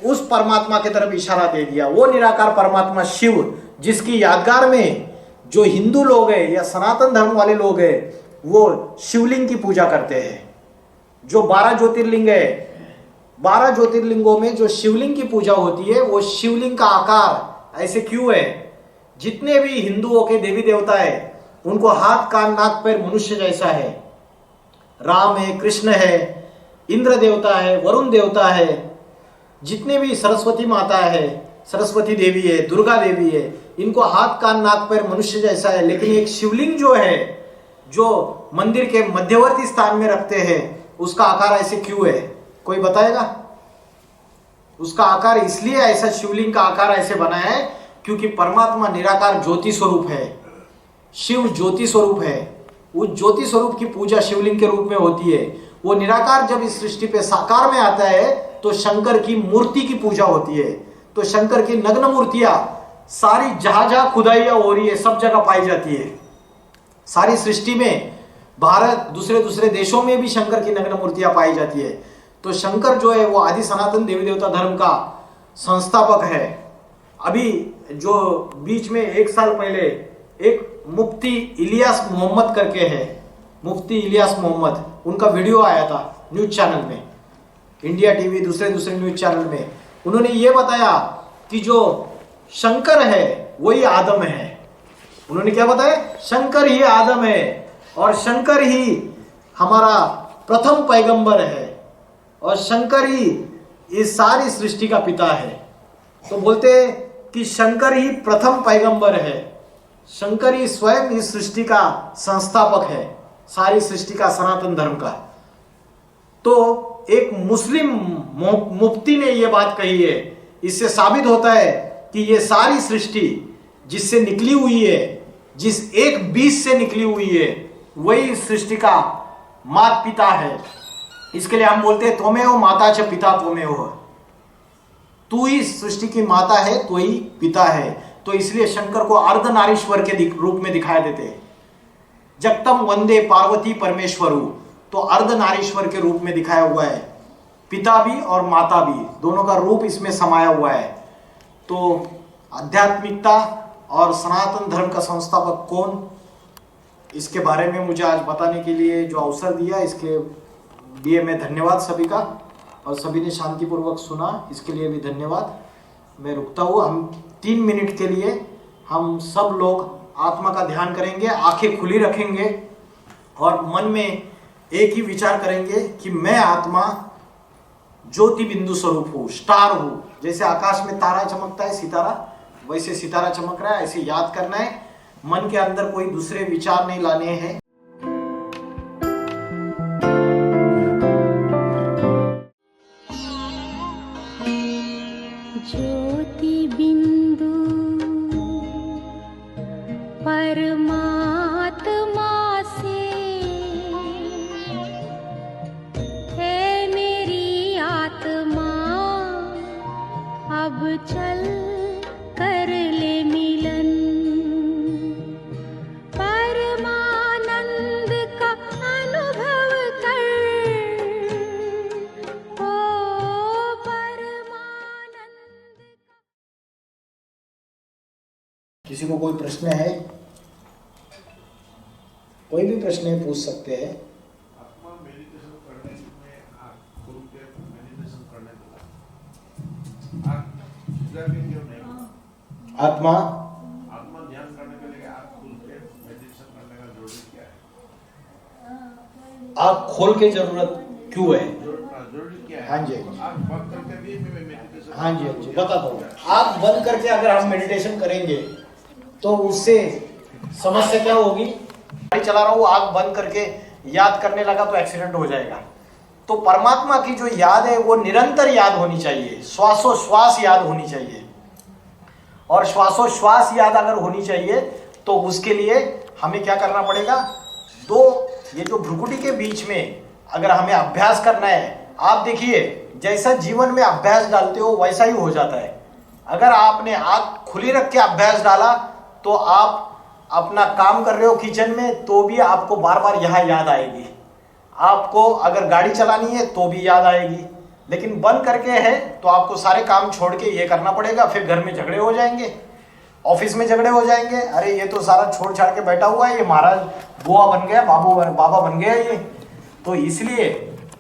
उस परमात्मा की तरफ इशारा दे दिया। वो निराकार परमात्मा शिव, जिसकी यादगार में जो हिंदू लोग हैं या सनातन धर्म वाले लोग हैं वो शिवलिंग की पूजा करते हैं। जो 12 ज्योतिर्लिंग है, 12 ज्योतिर्लिंगों में जो शिवलिंग की पूजा होती है वो शिवलिंग का आकार ऐसे क्यों है? जितने भी हिंदुओं के देवी देवता है उनको हाथ कान नाक पैर मनुष्य जैसा है। राम है, कृष्ण है, इंद्र देवता है, वरुण देवता है, जितने भी सरस्वती माता है, सरस्वती देवी है, दुर्गा देवी है, इनको हाथ कान नाक पैर मनुष्य जैसा है। लेकिन एक शिवलिंग जो है, जो मंदिर के मध्यवर्ती स्थान में रखते हैं, उसका आकार ऐसे क्यों है? कोई बताएगा? उसका आकार इसलिए ऐसा, शिवलिंग का आकार ऐसे बना है क्योंकि परमात्मा निराकार ज्योति स्वरूप है, शिव ज्योति स्वरूप है। उस ज्योति स्वरूप की पूजा शिवलिंग के रूप में होती है। वो निराकार जब इस सृष्टि पे साकार में आता है तो शंकर की मूर्ति की पूजा होती है। तो शंकर की नग्न मूर्तियां सारी जहां जहां खुदाइयां हो रही है सब जगह पाई जाती है। सारी सृष्टि में, भारत, दूसरे दूसरे देशों में भी शंकर की नग्न मूर्तियां पाई जाती है। तो शंकर जो है वो आदि सनातन देवी देवता धर्म का संस्थापक है। अभी जो बीच में 1 साल पहले एक मुफ्ती इलियास मोहम्मद करके है, मुफ्ती इलियास मोहम्मद, उनका वीडियो आया था न्यूज चैनल में, इंडिया टीवी, दूसरे दूसरे न्यूज चैनल में। उन्होंने ये बताया कि जो शंकर है वही आदम है। उन्होंने क्या बताया? शंकर ही आदम है और शंकर ही हमारा प्रथम पैगंबर है और शंकर ही इस सारी सृष्टि का पिता है। तो बोलते हैं कि शंकर ही प्रथम पैगंबर है, शंकर ही स्वयं इस सृष्टि का संस्थापक है, सारी सृष्टि का, सनातन धर्म का। तो एक मुस्लिम मुफ्ती ने यह बात कही है। इससे साबित होता है कि ये सारी सृष्टि जिससे निकली हुई है, जिस एक बीज से निकली हुई है, वही सृष्टि का माता पिता है। इसके लिए हम बोलते हैं त्वमेव माता च पिता त्वमेव, तू ही सृष्टि की माता है, तो ही पिता है। तो इसलिए शंकर को अर्धनारीश्वर के रूप में दिखाई देते हैं। जगतम वंदे पार्वती परमेश्वरु, तो अर्धनारीश्वर के रूप में दिखाया हुआ है। पिता भी और माता भी, दोनों का रूप इसमें समाया हुआ है। तो आध्यात्मिकता और सनातन धर्म का संस्थापक कौन, इसके बारे में मुझे आज बताने के लिए जो अवसर दिया, इसके लिए मैं धन्यवाद सभी का, और सभी ने शांतिपूर्वक सुना, इसके लिए भी धन्यवाद। मैं रुकता हूँ। हम 3 मिनट के लिए हम सब लोग आत्मा का ध्यान करेंगे, आंखें खुली रखेंगे और मन में एक ही विचार करेंगे कि मैं आत्मा ज्योति बिंदु स्वरूप हूँ, स्टार हूँ। जैसे आकाश में तारा चमकता है, सितारा, वैसे सितारा चमक रहा है, ऐसे याद करना है। मन के अंदर कोई दूसरे विचार नहीं लाने हैं। ज्योति बिंदु परमात्मा से है मेरी आत्मा, अब चल कर ले मिलन। परमानंद का अनुभव कर, ओ परमानंद। किसी को कोई प्रश्न है? कोई भी प्रश्न है, पूछ सकते हैं। आत्मा मेडिटेशन करने में आँख खोल के मेडिटेशन करने लगा, आँख जाके क्यों नहीं? आत्मा ध्यान करने के लिए आँख खोल के मेडिटेशन करने का जरूरी क्या है? आँख खोल के जरूरत क्यों है? जरूरी क्या है? हाँ जी। आँख बंद करके भी मेडिटेशन। हाँ जी, हाँ जी, बताता हूँ। आँख बंद करके अगर हम मेडिटेशन करेंगे तो उससे समस्या क्या होगी? गाड़ी चला रहा हूँ, आँख बंद करके याद करने लगा तो एक्सीडेंट हो जाएगा। तो परमात्मा की जो याद है वो निरंतर याद होनी चाहिए, श्वासोश्वास याद होनी चाहिए। और श्वासोश्वास याद अगर होनी चाहिए तो उसके लिए हमें क्या करना पड़ेगा? ये जो भ्रुकुटी के बीच में अगर हमें अभ्यास करना है, आप देखिए जैसा जीवन में अभ्यास डालते हो वैसा ही हो जाता है। अगर आपने आँख खुली रख के अभ्यास डाला तो आप अपना काम कर रहे हो किचन में तो भी आपको बार बार यहाँ याद आएगी। आपको अगर गाड़ी चलानी है तो भी याद आएगी, लेकिन बंद करके है तो आपको सारे काम छोड़ के ये करना पड़ेगा। फिर घर में झगड़े हो जाएंगे, ऑफिस में झगड़े हो जाएंगे, अरे ये तो सारा छोड़ छाड़ के बैठा हुआ है, ये महाराज बुआ बन गया, बाबा बन गया ये। तो इसलिए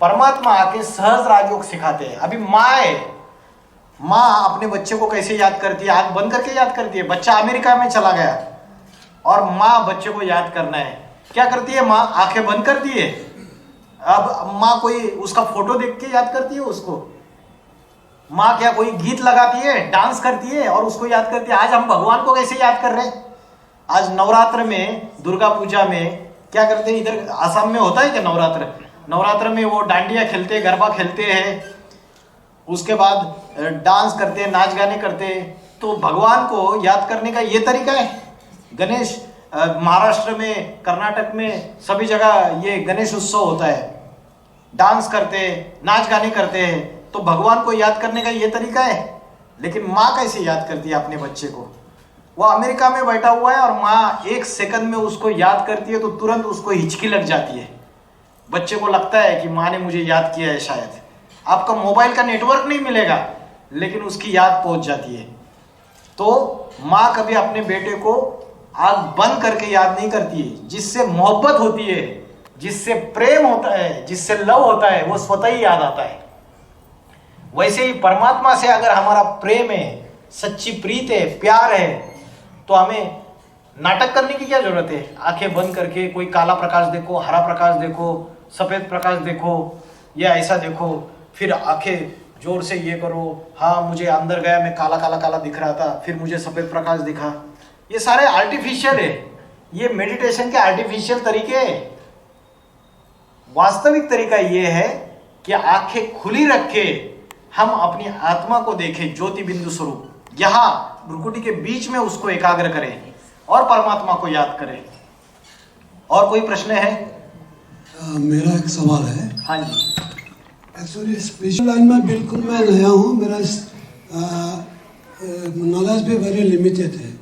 परमात्मा आके सहज राजयोग सिखाते हैं। अभी माँ है, माँ अपने बच्चे को कैसे याद करती है, आंख बंद करके याद करती है। बच्चा अमेरिका में चला गया और माँ बच्चे को याद करना है, क्या करती है माँ, आंखें बंद करती है। अब माँ कोई उसका फोटो देख के याद करती है उसको, माँ क्या कोई गीत लगाती है, डांस करती है और उसको याद करती है। आज हम भगवान को कैसे याद कर रहे हैं, आज नवरात्र में, दुर्गा पूजा में क्या करते हैं, इधर आसाम में होता है क्या नवरात्र, नवरात्र में वो डांडिया खेलते हैं, गरबा खेलते हैं, उसके बाद डांस करते हैं, नाच गाने करते हैं। तो भगवान को याद करने का ये तरीका है। गणेश महाराष्ट्र में, कर्नाटक में सभी जगह ये गणेश उत्सव होता है, डांस करते हैं, नाच गाने करते हैं। तो भगवान को याद करने का ये तरीका है। लेकिन माँ कैसे याद करती है अपने बच्चे को, वो अमेरिका में बैठा हुआ है और माँ एक सेकंड में उसको याद करती है तो तुरंत उसको हिचकी लग जाती है। बच्चे को लगता है कि माँ ने मुझे याद किया है शायद। आपका मोबाइल का नेटवर्क नहीं मिलेगा लेकिन उसकी याद पहुंच जाती है। तो माँ कभी अपने बेटे को आंख बंद करके याद नहीं करती है। जिससे मोहब्बत होती है, जिससे प्रेम होता है, जिससे लव होता है, वो स्वतः ही याद आता है। वैसे ही परमात्मा से अगर हमारा प्रेम है, सच्ची प्रीत है, प्यार है, तो हमें नाटक करने की क्या जरूरत है। आंखें बंद करके कोई काला प्रकाश देखो, हरा प्रकाश देखो, सफेद प्रकाश देखो या ऐसा देखो, फिर आंखें जोर से ये करो, हाँ मुझे अंदर गया, मैं काला काला काला दिख रहा था, फिर मुझे सफेद प्रकाश दिखा। ये सारे आर्टिफिशियल है, ये मेडिटेशन के आर्टिफिशियल तरीके है। वास्तविक तरीका ये है कि आंखें खुली रखे हम अपनी आत्मा को देखें, ज्योति बिंदु स्वरूप, यहाँ भ्रुकुटी के बीच में उसको एकाग्र करें और परमात्मा को याद करें। और कोई प्रश्न है? मेरा एक सवाल है। हाँ जी। एक्चुअली स्पिरिचुअल लाइन में बिल्कुल मैं नया हूँ, मेरा नॉलेज भी वेरी लिमिटेड है।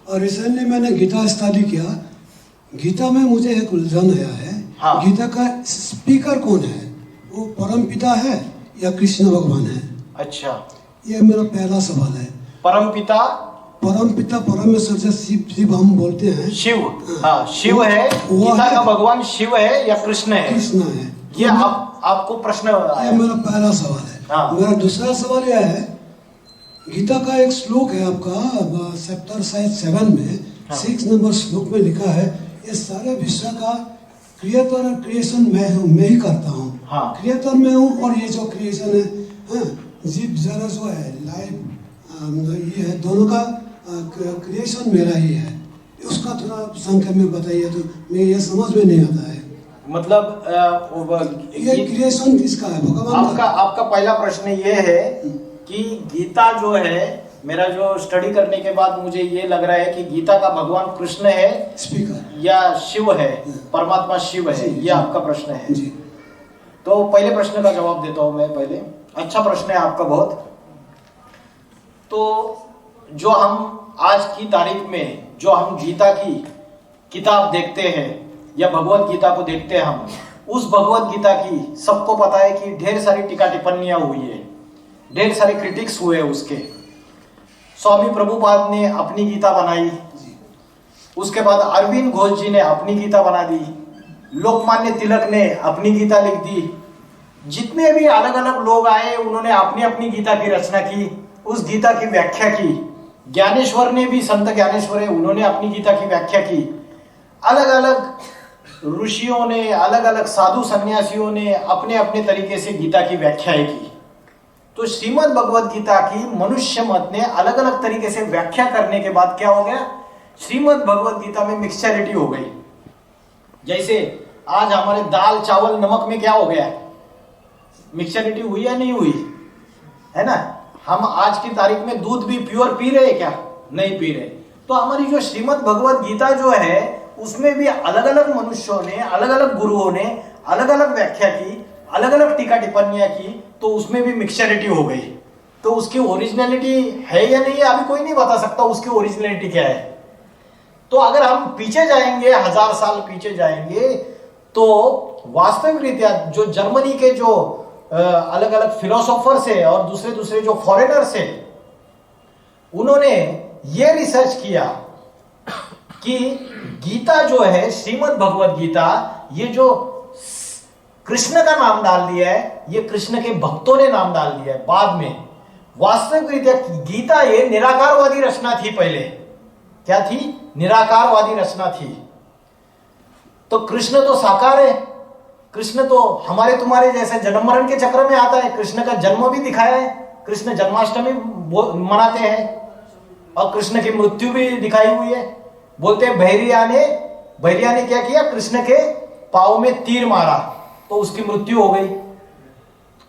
और रिसेंटली मैंने गीता स्टडी किया। गीता में मुझे एक उलझन आया है। हाँ। गीता का स्पीकर कौन है, वो परम पिता है या कृष्ण भगवान है? अच्छा, ये मेरा पहला सवाल है। परम पिता परमेश्वर से शिव हम बोलते हैं। शिव, हाँ शिव है। गीता का भगवान शिव है या कृष्ण है? कृष्ण है। ये आपको प्रश्न ये मेरा पहला सवाल है। हाँ। मेरा दूसरा सवाल यह है, गीता का एक श्लोक है आपका चैप्टर 7 में, 6 नंबर श्लोक में लिखा है, ये सारे विश्व का क्रिएटर और क्रिएशन मैं ही करता हूँ। हाँ। क्रिएटर मैं हूँ और ये जो क्रिएशन है, हाँ, जीव जरा जो है लाइफ, ये है दोनों का क्रिएशन मेरा ही है। उसका थोड़ा संख्या में बताइए तो मैं ये समझ में नहीं आता है। मतलब ये क्रिएशन किसका है, भगवान का? आपका पहला प्रश्न ये है कि गीता जो है, मेरा जो स्टडी करने के बाद मुझे ये लग रहा है कि गीता का भगवान कृष्ण है स्पीकर या शिव है, परमात्मा शिव है, ये आपका प्रश्न है जी। तो पहले प्रश्न का जवाब देता हूं मैं पहले। अच्छा प्रश्न है आपका बहुत। तो जो हम आज की तारीख में जो हम गीता की किताब देखते हैं या भगवत गीता को देखते हैं, हम उस भगवत गीता की सबको पता है कि ढेर सारी टीका टिप्पणियां हुई है, ढेर सारे क्रिटिक्स हुए उसके। स्वामी प्रभुपाद ने अपनी गीता बनाई, उसके बाद अरविंद घोष जी ने अपनी गीता बना दी, लोकमान्य तिलक ने अपनी गीता लिख दी। जितने भी अलग अलग लोग आए उन्होंने अपनी अपनी गीता की रचना की, उस गीता की व्याख्या की। ज्ञानेश्वर ने भी, संत ज्ञानेश्वर है, उन्होंने अपनी गीता की व्याख्या की। अलग अलग ऋषियों ने, अलग अलग साधु सन्यासियों ने अपने अपने तरीके से गीता की व्याख्याएं की। तो श्रीमद् भगवद गीता की मनुष्य मत ने अलग अलग तरीके से व्याख्या करने के बाद क्या हो गया, श्रीमद् भगवद गीता में मिक्सचरिटी हो गई। जैसे आज हमारे दाल चावल नमक में क्या हो गया, मिक्सचरिटी हुई या नहीं हुई, है ना। हम आज की तारीख में दूध भी प्योर पी रहे क्या, नहीं पी रहे। तो हमारी जो श्रीमद् भगवद गीता जो है उसमें भी अलग अलग मनुष्यों ने, अलग अलग गुरुओं ने अलग अलग व्याख्या की, अलग अलग टीका टिप्पणियां की, तो उसमें भी मिक्सचरिटी हो गई। तो उसकी ओरिजिनलिटी है या नहीं है अभी कोई नहीं बता सकता उसकी ओरिजिनलिटी क्या है। तो अगर हम पीछे जाएंगे, 1000 साल पीछे जाएंगे, तो वास्तविक रीत्या जो जर्मनी के जो अलग अलग फिलोसोफर्स है और दूसरे दूसरे जो फॉरेनर्स है, उन्होंने ये रिसर्च किया कि गीता जो है, श्रीमद् भगवद गीता, ये जो कृष्ण का नाम डाल दिया है, ये कृष्ण के भक्तों ने नाम डाल दिया है बाद में। वास्तविक रीत्या गीता ये निराकारवादी रचना थी पहले। क्या थी? निराकारवादी रचना थी। तो कृष्ण तो साकार है, कृष्ण तो हमारे तुम्हारे जैसे जन्म मरण के चक्र में आता है। कृष्ण का जन्म भी दिखाया है, कृष्ण जन्माष्टमी मनाते हैं, और कृष्ण की मृत्यु भी दिखाई हुई है। बोलते हैं भैरिया ने क्या किया? कृष्ण के पांव में तीर मारा तो उसकी मृत्यु हो गई।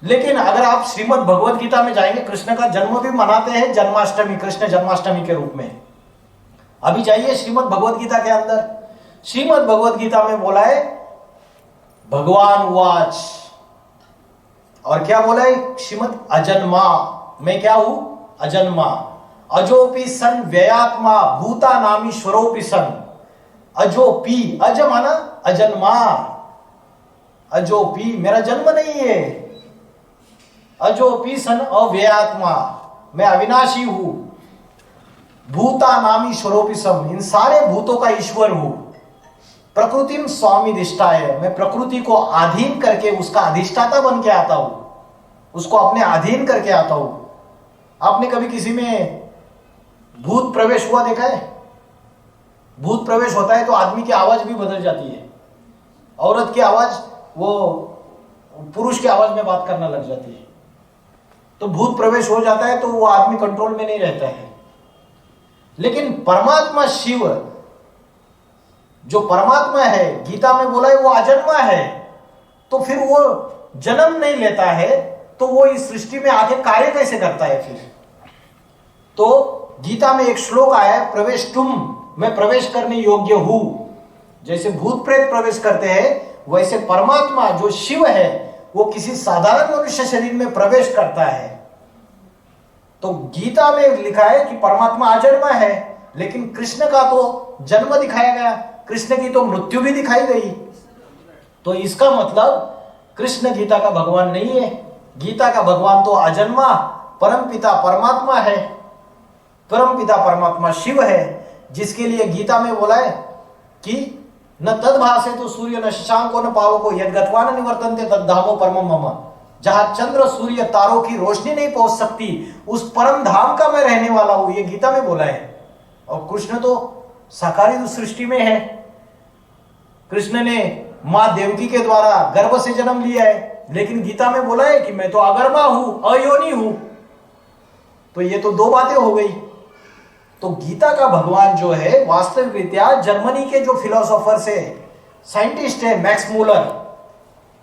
लेकिन अगर आप श्रीमद् भगवद गीता में जाएंगे, कृष्ण का जन्म भी मनाते हैं जन्माष्टमी, कृष्ण जन्माष्टमी के रूप में। अभी जाइए श्रीमद् भगवद गीता के अंदर। श्रीमद् भगवद गीता में बोला है भगवान वाच, और क्या बोला है? श्रीमद् अजन्मा, मैं क्या हूं? अजन्मा। अजोपि सन व्ययात्मा भूता नामीश्वरोपि सन। अजोपि, अज माना अजन्मा, अजोपि मेरा जन्म नहीं है। अजोपि सन अव्ययात्मा, मैं अविनाशी हूं। भूता नामीश्वरोपि सम, इन सारे भूतों का ईश्वर हूं। प्रकृतिम स्वामी दिष्टाय, मैं प्रकृति को अधीन करके उसका अधिष्ठाता बन के आता हूं, उसको अपने अधीन करके आता हूं। आपने कभी किसी में भूत प्रवेश हुआ देखा है? भूत प्रवेश होता है तो आदमी की आवाज भी बदल जाती है। औरत की आवाज वो पुरुष की आवाज में बात करना लग जाती है। तो भूत प्रवेश हो जाता है तो वो आदमी कंट्रोल में नहीं रहता है। लेकिन परमात्मा शिव, जो परमात्मा है, गीता में बोला है वो अजन्मा है, तो फिर वो जन्म नहीं लेता है, तो वो इस सृष्टि में आके कार्य कैसे करता है फिर? तो गीता में एक श्लोक आया है, प्रवेश तुम, मैं प्रवेश करने योग्य हूं। जैसे भूत प्रेत प्रवेश करते हैं, वैसे परमात्मा जो शिव है वो किसी साधारण मनुष्य शरीर में प्रवेश करता है। तो गीता में लिखा है कि परमात्मा अजन्मा है, लेकिन कृष्ण का तो जन्म दिखाया गया, कृष्ण की तो मृत्यु भी दिखाई गई। तो इसका मतलब कृष्ण गीता का भगवान नहीं है। गीता का भगवान तो अजन्मा परमपिता परमात्मा है। परमपिता परमात्मा शिव है, जिसके लिए गीता में बोला है कि न तद्भासे तो सूर्य न शशांको न पावको यद्गत्वा न निवर्तन्ते तद्धामो परमम मम। जहां चंद्र सूर्य तारों की रोशनी नहीं पहुंच सकती, उस परम धाम का मैं रहने वाला हूं, ये गीता में बोला है। और कृष्ण तो साकारी सृष्टि में है। कृष्ण ने मां देवकी के द्वारा गर्भ से जन्म लिया है, लेकिन गीता में बोला है कि मैं तो अगर्भा हूं, अयोनि हूं। तो ये तो दो बातें हो गई। तो गीता का भगवान जो है वास्तविक रीत्या जर्मनी के जो फिलोसोफर्स है, साइंटिस्ट है, मैक्स मूलर,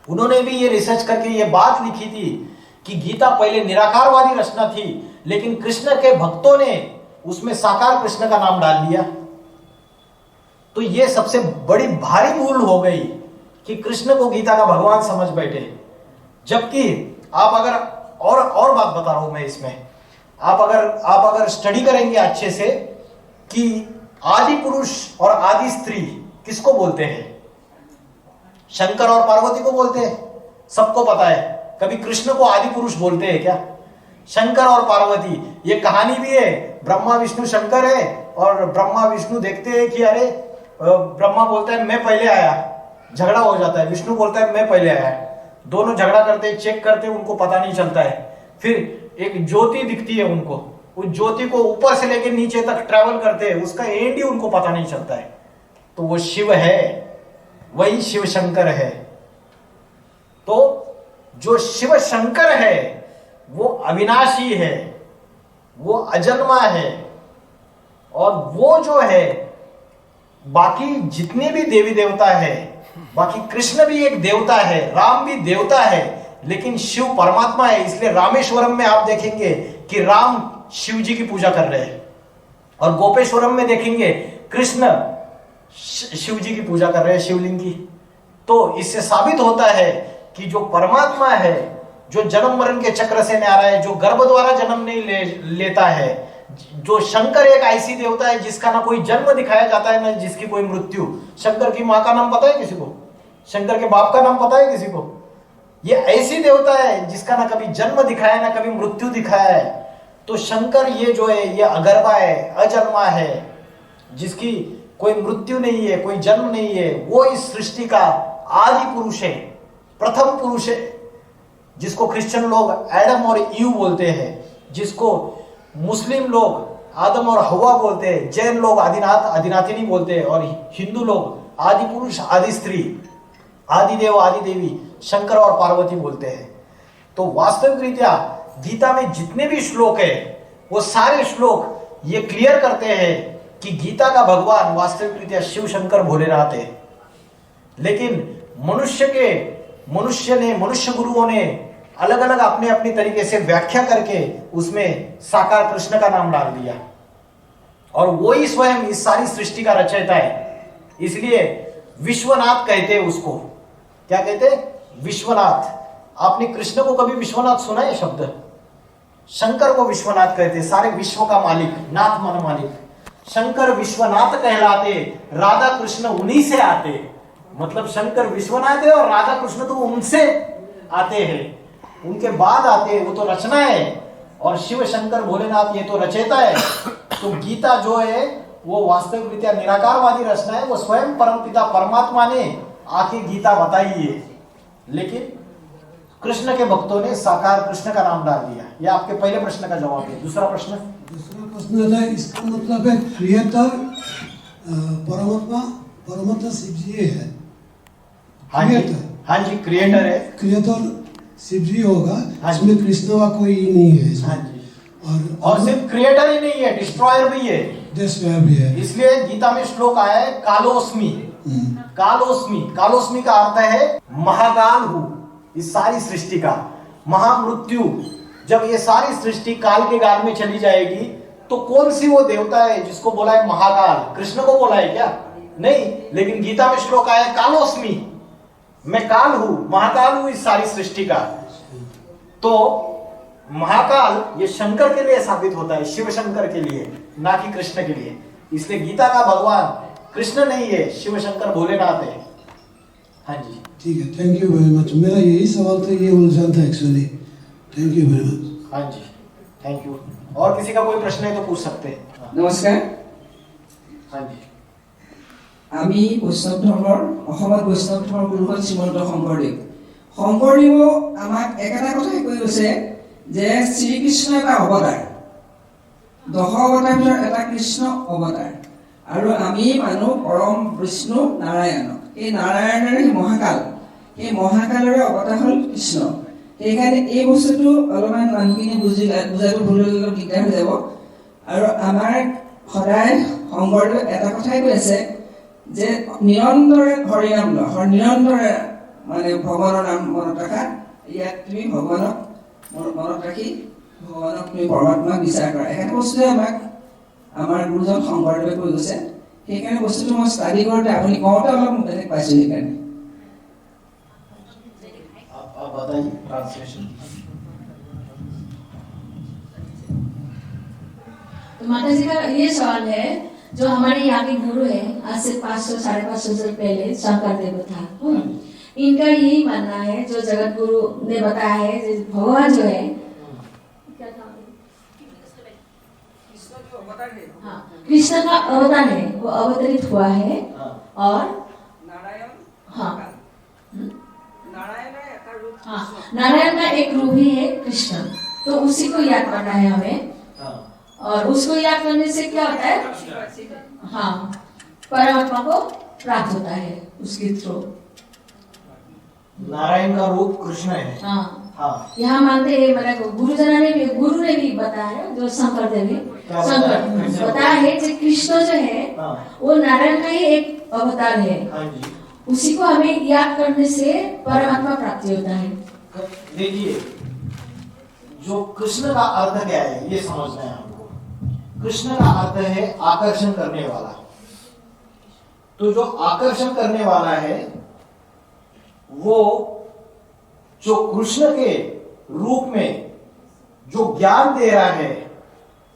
उन्होंने भी ये रिसर्च करके ये बात लिखी थी कि गीता पहले निराकारवादी रचना थी, लेकिन कृष्ण के भक्तों ने उसमें साकार कृष्ण का नाम डाल दिया। तो ये सबसे बड़ी भारी भूल हो गई कि कृष्ण को गीता का भगवान समझ बैठे। जबकि आप अगर और बात बता रहा हूं मैं इसमें, आप अगर स्टडी करेंगे अच्छे से कि आदि पुरुष और आदि स्त्री किसको बोलते हैं? शंकर और पार्वती को बोलते हैं, सबको पता है। कभी कृष्ण को आदि पुरुष बोलते हैं क्या? शंकर और पार्वती, ये कहानी भी है, ब्रह्मा विष्णु शंकर है, और ब्रह्मा विष्णु देखते हैं कि अरे ब्रह्मा बोलता है मैं पहले आया, झगड़ा हो जाता है, विष्णु बोलता है मैं पहले आया, दोनों झगड़ा करते, चेक करते, उनको पता नहीं चलता है। फिर एक ज्योति दिखती है उनको, उस ज्योति को ऊपर से लेकर नीचे तक ट्रैवल करते हैं, उसका एंड ही उनको पता नहीं चलता है। तो वो शिव है, वही शिव शंकर है। तो जो शिव शंकर है वो अविनाशी है, वो अजन्मा है, और वो जो है बाकी जितने भी देवी देवता है, बाकी कृष्ण भी एक देवता है, राम भी देवता है, लेकिन शिव परमात्मा है। इसलिए रामेश्वरम में आप देखेंगे कि राम शिव जी की पूजा कर रहे हैं, और गोपेश्वरम में देखेंगे कृष्ण शिव जी की पूजा कर रहे हैं, शिवलिंग की। तो इससे साबित होता है कि जो परमात्मा है, जो जन्म मरण के चक्र से नहीं आ रहा है, जो गर्भ द्वारा जन्म नहीं लेता है, जो शंकर एक ऐसी देवता है जिसका ना कोई जन्म दिखाया जाता है ना जिसकी कोई मृत्यु। शंकर की माँ का नाम पता है किसी को? शंकर के बाप का नाम पता है किसी को? ये ऐसी देवता है जिसका ना कभी जन्म दिखाया ना कभी मृत्यु दिखाया है। तो शंकर ये जो है ये अगर्भा है, अजन्मा है, जिसकी कोई मृत्यु नहीं है, कोई जन्म नहीं है। वो इस सृष्टि का आदि पुरुष है, प्रथम पुरुष है, जिसको क्रिश्चियन लोग एडम और ईव बोलते हैं, जिसको मुस्लिम लोग आदम और हवा बोलते हैं, जैन लोग आदिनाथ आदिनाथिनी बोलते हैं, और हिंदू लोग आदि पुरुष आदि स्त्री आदि देव आदि देवी शंकर और पार्वती बोलते हैं। तो वास्तविक रीत्या गीता में जितने भी श्लोक है वो सारे श्लोक ये क्लियर करते हैं कि गीता का भगवान वास्तविक रीत्या शिव शंकर भोलेनाथ है। लेकिन मनुष्य गुरुओं ने अलग अलग अपने अपनी तरीके से व्याख्या करके उसमें साकार कृष्ण का नाम डाल दिया, और वो ही स्वयं इस सारी सृष्टि का रचयिता है। इसलिए विश्वनाथ कहते हैं उसको। क्या कहते हैं? विश्वनाथ। आपने कृष्ण को कभी विश्वनाथ सुना है शब्द? शंकर को विश्वनाथ कहते, सारे विश्व का मालिक, नाथ मन मालिक। शंकर विश्वनाथ कहलाते, राधा कृष्ण उन्हीं से आते। मतलब शंकर विश्वनाथ है और राधा कृष्ण तो उनसे आते हैं, उनके बाद आते हैं, वो तो रचना है। और शिव शंकर भोलेनाथ ये तो रचयिता है। तो गीता जो है वो वास्तविक रीत्या निराकारवादी रचना है। वो स्वयं परमपिता परमात्मा ने आके गीता बताई है, लेकिन कृष्ण के भक्तों ने साकार कृष्ण का नाम डाल दिया। ये आपके पहले प्रश्न का जवाब है। दूसरा प्रश्न था, इसका मतलब है क्रिएटर परमात्मा शिव जी है। हाँ जी, क्रिएटर है। क्रिएटर शिव जी होगा, हाँ इसमें कृष्ण का कोई नहीं है इसमें। हाँ जी। और सिर्फ क्रिएटर ही नहीं है, डिस्ट्रॉयर भी है। डिस्ट्रॉयर भी है। इसलिए गीता में श्लोक आया है कालोस्मी। कालोस्मी का अर्थ है महाकाल हूं, इस सारी सृष्टि का महामृत्यु। जब ये सारी सृष्टि काल के गाल में चली जाएगी तो कौन सी वो देवता है जिसको बोला है महाकाल? कृष्ण को बोला है क्या? नहीं। लेकिन गीता में श्लोक आया है कालोस्मी, मैं काल हूं, महाकाल हूं इस सारी सृष्टि का। तो महाकाल ये शंकर के लिए साबित होता है, शिव शंकर के लिए, ना कि कृष्ण के लिए। इसलिए गीता का भगवान कृष्ण नहीं है, शिव शंकर भोलेनाथ है। हाँ जी, ठीक है, थैंक यू वेरी मच। मेरा यही सवाल था, ये उलझन था actually. Thank you very much. हाँ जी, थैंक यू। और किसी का कोई प्रश्न है तो पूछ सकते हैं। नमस्कार। हाँ जी। আমি বৈষ্ণৱ ধৰ্মৰ অসমত বৈষ্ণৱ ধৰ্মৰ গুৰুজন শ্ৰীমন্ত শংকৰদেৱ। শংকৰদেৱো আমাক একেটা কথাই কৈ গৈছে যে শ্ৰীকৃষ্ণ এটা অৱতাৰ, 10 অৱতাৰ ভিতৰত এটা কৃষ্ণ অৱতাৰ, আৰু আমি মানুহ পৰম বিষ্ণু নাৰায়ণক, এই নাৰায়ণৰে মহাকাল, এই মহাকালৰে অৱতাৰ হ'ল কৃষ্ণ। সেইকাৰণে এই বস্তুটো অলপমান মানুহখিনি বুজাটো ভুল অলপ দিগদাৰ হৈ যাব। আৰু আমাৰ সদায় শংকৰদেৱে এটা কথাই কৈ আছে যে নিৰন্তৰে হৰিনাম লোৱা, নিৰন্তৰে মানে ভগৱানৰ নাম মনত ৰাখা। ইয়াত তুমি ভগৱানক মনত ৰাখি ভগৱানক তুমি পৰমাত্মাক বিচাৰ কৰা। একেটা বস্তুৱে আমাক আমাৰ গুৰুজন শংকৰদেৱে কৈ গৈছে। সেইকাৰণে বস্তুটো মই ষ্টাডি কৰোঁতে আপুনি কওঁতে অলপ বেলেগ পাইছোঁ। সেইকাৰণে आप बताइए ट्रांसलेशन। तो माता जी का ये सवाल है, जो हमारे यहाँ के गुरु है, आज से 500-550 साल पहले शंकरदेव था, इनका यही मानना है, जो जगत गुरु ने बताया है, भगवान जो है क्या था, हाँ, कृष्ण का अवतार है, वो अवतरित हुआ है। और नारायण का एक रूप ही है कृष्ण, तो उसी को याद करना है हमें। और उसको याद करने से क्या होता है? हाँ, परमात्मा को प्राप्त होता है उसके थ्रू। नारायण का रूप कृष्ण है। हाँ, यहाँ मानते हैं, मतलब गुरु ने भी बताया है, जो शंकर बताया है कि कृष्ण जो है वो नारायण का ही एक अवतार है। उसी को हमें याद करने से परमात्मा प्राप्ति होता है। देखिए, जो कृष्ण का अर्थ क्या है ये समझना है हमको। कृष्ण का अर्थ है आकर्षण करने वाला। तो जो आकर्षण करने वाला है वो जो कृष्ण के रूप में जो ज्ञान दे रहा है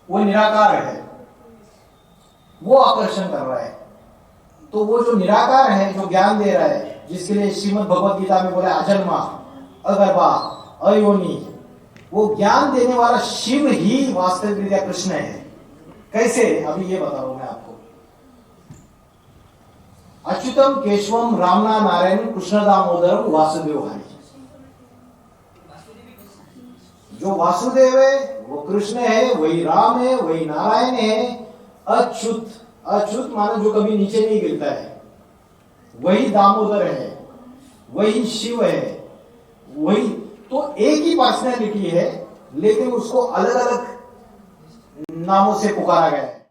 वो निराकार है, वो आकर्षण कर रहा है। तो वो जो निराकार है, जो ज्ञान दे रहा है, जिसके लिए श्रीमद् भगवत गीता में बोला अजन्मा, अगर्भा, अयोनि, वो ज्ञान देने वाला शिव ही वास्तविक रीत्या कृष्ण है। कैसे? अभी ये बता रहा हूं मैं आपको। अच्युतम केशवम रामना नारायण कृष्ण दामोदरम वासुदेव हरि। जो वासुदेव है वो कृष्ण है, वही राम है, वही नारायण है। अच्युत, अच्युत माने जो कभी नीचे नहीं गिरता है, वही दामोदर है, वही शिव है, वही। तो एक ही पर्सनैलिटी है, लेकिन उसको अलग अलग नामों से पुकारा गया है।